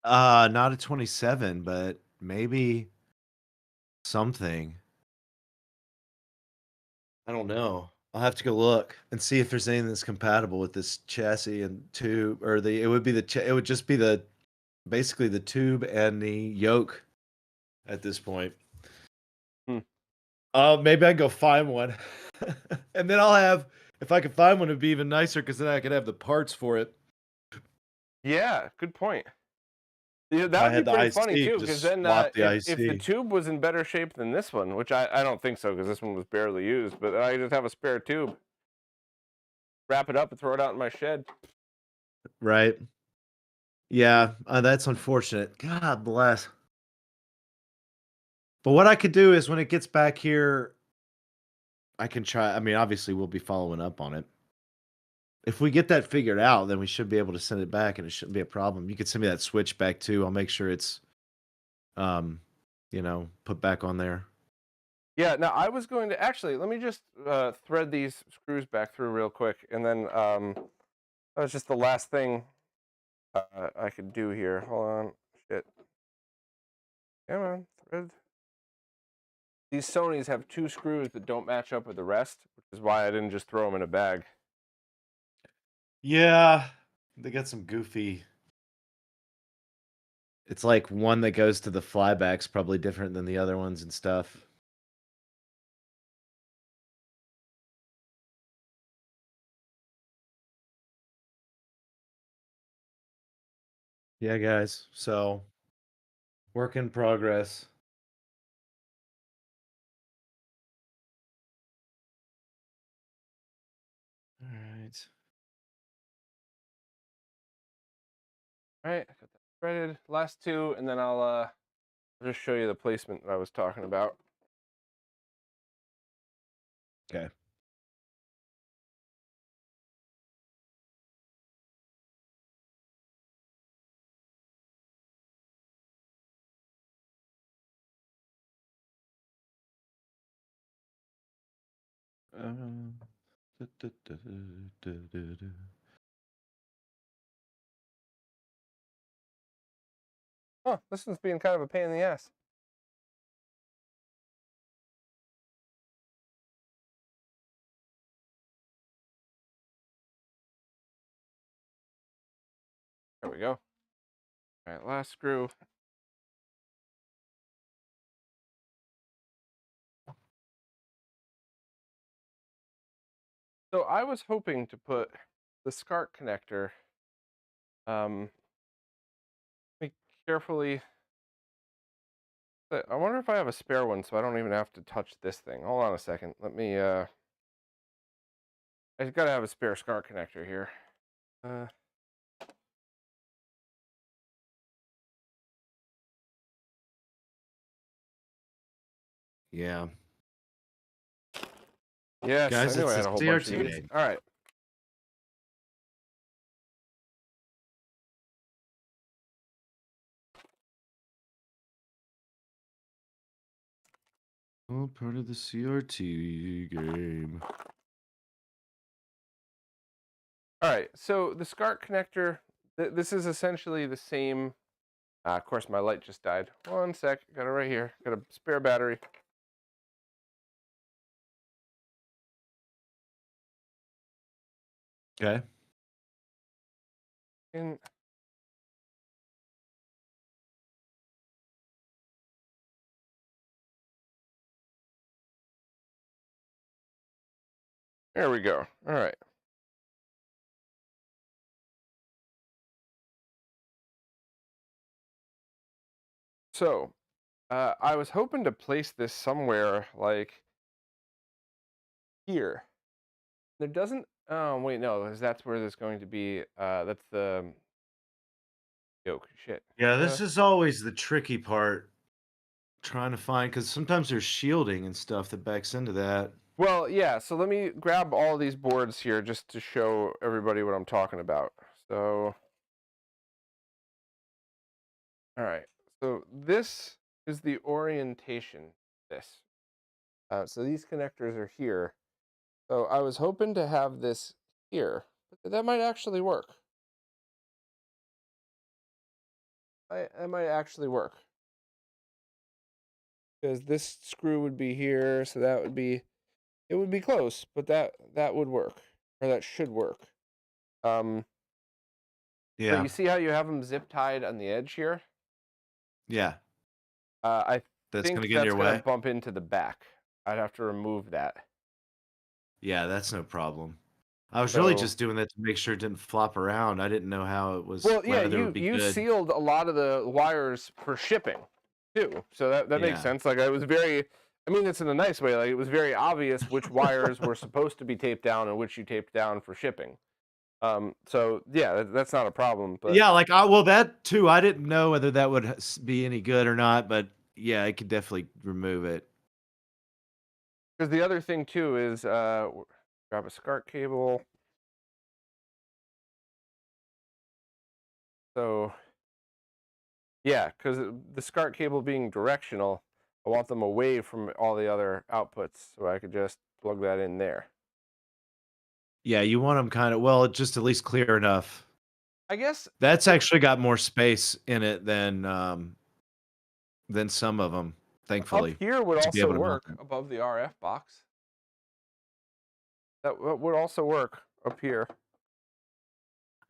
Not a 27, but maybe something. I don't know. I'll have to go look and see if there's anything that's compatible with this chassis and tube, or it would be it would just be basically the tube and the yoke at this point. Hmm. Maybe I can go find one, and then if I could find one, it'd be even nicer because then I could have the parts for it. Yeah, good point. Yeah, If that I would be had the pretty IC, funny you too, could because just then swap the if the IC. tube was in better shape than this one, which I don't think so, because this one was barely used, but I just have a spare tube, wrap it up, and throw it out in my shed. Right. Yeah, that's unfortunate. God bless. But what I could do is when it gets back here, I can try. I mean, obviously, we'll be following up on it. If we get that figured out, then we should be able to send it back, and it shouldn't be a problem. You could send me that switch back too. I'll make sure it's, um, put back on there. Yeah, now I was going to actually let me just thread these screws back through real quick, and then that was just the last thing I could do here. Hold on, shit. Come on, thread. These Sonys have 2 screws that don't match up with the rest, which is why I didn't just throw them in a bag. Yeah, they got some goofy. It's like one that goes to the flyback's probably different than the other ones and stuff. Yeah, guys. So, work in progress. All right. All right, I got that threaded. Last 2, and then I'll just show you the placement that I was talking about. Okay. Du- du- du- du- du- du. Huh, this one's being kind of a pain in the ass. There we go. All right, last screw. So I was hoping to put the SCART connector. Let me carefully. I wonder if I have a spare one, so I don't even have to touch this thing. Hold on a second. Let me. I gotta have a spare SCART connector here. Yeah. Yes, I Guys, knew I it's a had a whole bunch of CRT these. game. All right. All part of the CRT game. All right. So the SCART connector. This is essentially the same. Of course, my light just died. One sec. Got it right here. Got a spare battery. Okay. In. There we go. All right. So, I was hoping to place this somewhere like here. There doesn't. Oh wait, no, because that's where there's going to be. That's the yoke. Shit. Yeah, this is always the tricky part. trying to find because sometimes there's shielding and stuff that backs into that. Well, yeah, so let me grab all these boards here just to show everybody what I'm talking about. So, all right. So this is the orientation. This. So these connectors are here. So I was hoping to have this here, but that might actually work. That might actually work. Because this screw would be here, so that would be, it would be close, but that would work, or that should work. But Yeah. you see how you have them zip tied on the edge here? Yeah. I That's think gonna get in that's your gonna way. bump into the back. I'd have to remove that. Yeah, that's no problem. I was really So, just doing that to make sure it didn't flop around. I didn't know how it was well, yeah, whether it would be you good. sealed a lot of the wires for shipping too, so that makes Yeah. sense. Like I was very, I mean, it's in a nice way. Like it was very obvious which wires were supposed to be taped down and which you taped down for shipping. So yeah, that's not a problem. But Yeah, like, well, that too, I didn't know whether that would be any good or not, but yeah, I could definitely remove it. because the other thing too is grab a SCART cable. So yeah, because the SCART cable being directional, I want them away from all the other outputs, so I could just plug that in there. Yeah, you want them kind of, well, just at least clear enough. I guess That's it, actually got more space in it than some of them, up thankfully, here would to be also able to mount work them. above the RF box. That would also work up here,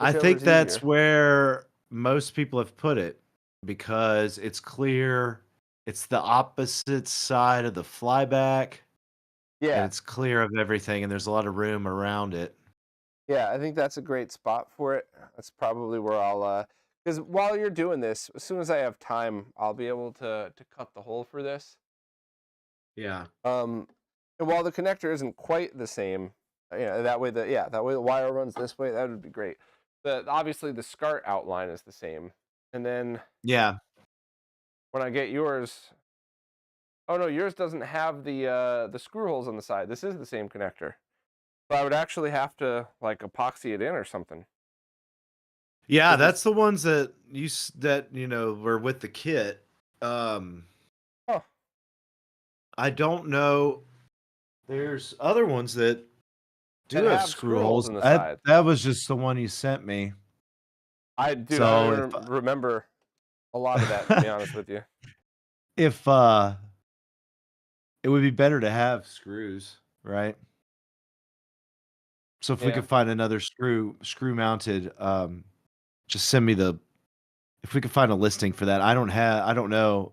I think whichever's that's easier. where most people have put it because it's clear. It's the opposite side of the flyback, and Yeah, it's clear of everything, and there's a lot of room around it. yeah, I think that's a great spot for it. That's probably where I'll because while you're doing this, as soon as I have time, I'll be able to cut the hole for this. Yeah. Um, and while the connector isn't quite the same, that way that way the wire runs this way. That would be great. Obviously the SCART outline is the same, and then Yeah. when I get yours, oh no, yours doesn't have the screw holes on the side. This is the same connector, so I would actually have to like epoxy it in or something. Yeah, 'Cause that's this, the ones that were with the kit. oh, I don't know. There's other ones that do that have have screw screw holes holes. in the That side. that was just the one you sent me. I don't So even remember a lot of that, to be honest with you. if it would be better to have screws, right? So if we Yeah. could find another screw mounted, just send me the if we could find a listing for that. I don't know.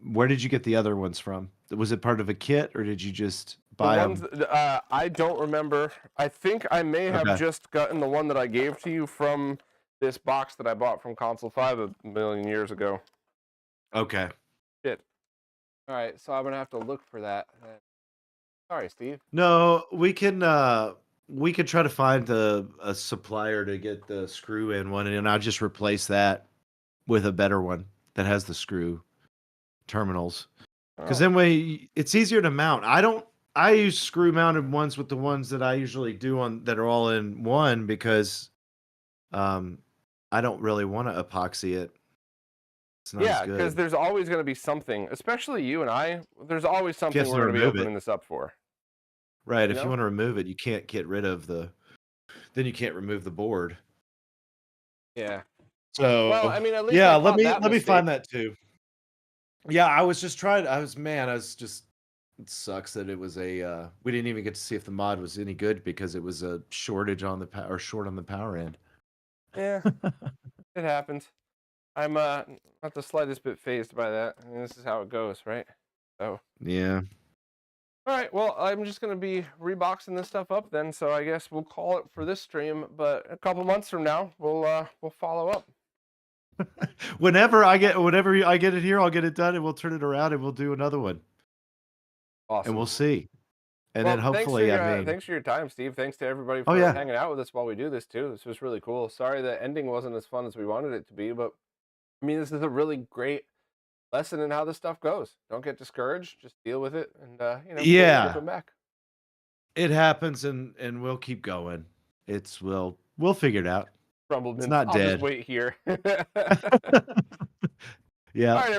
Where did you get the other ones from? Was it part of a kit or did you just The buy ones them? I don't remember. I think I may have Okay. just gotten the one that I gave to you from this box that I bought from Console 5 a million years ago. Okay. Shit. All right, so I'm gonna have to look for that. Sorry, Steve. No, we could try to find a supplier to get the screw in one and I'll just replace that with a better one that has the screw terminals. Because Oh, then it's easier to mount. I use screw mounted ones with the ones that I usually do on that are all in one because um I don't really want to epoxy it. It's not as yeah, because good. there's always gonna be something, especially you and I. There's always If you something have we're to gonna be remove it. opening this up for. Right. You If you know? want to remove it, you can't get rid of then you can't remove the board. Yeah. Well, So I mean, at least yeah, I caught that let me find mistake. that too. Yeah, I was just trying I was just it sucks that it was we didn't even get to see if the mod was any good because it was a shortage on the power short on the power end. Yeah, it happens. I'm not the slightest bit phased by that. I mean, this is how it goes, right? So, Yeah. all right. Well, I'm just gonna be reboxing this stuff up then. So I guess we'll call it for this stream. But a couple months from now, we'll follow up. Whenever I get it here, I'll get it done and we'll turn it around and we'll do another one. And Awesome. we'll see. And then Well, hopefully, I mean, thanks for your time, Steve. Thanks to everybody oh for yeah. hanging out with us while we do this too. This was really cool. Sorry the ending wasn't as fun as we wanted it to be, but I mean, this is a really great lesson in how this stuff goes. Don't get discouraged. Just deal with it, and get a Yeah, different Mac. it happens, and we'll keep going. We'll figure it out. Crumblements. not I'll just dead. wait here. Yeah. All right,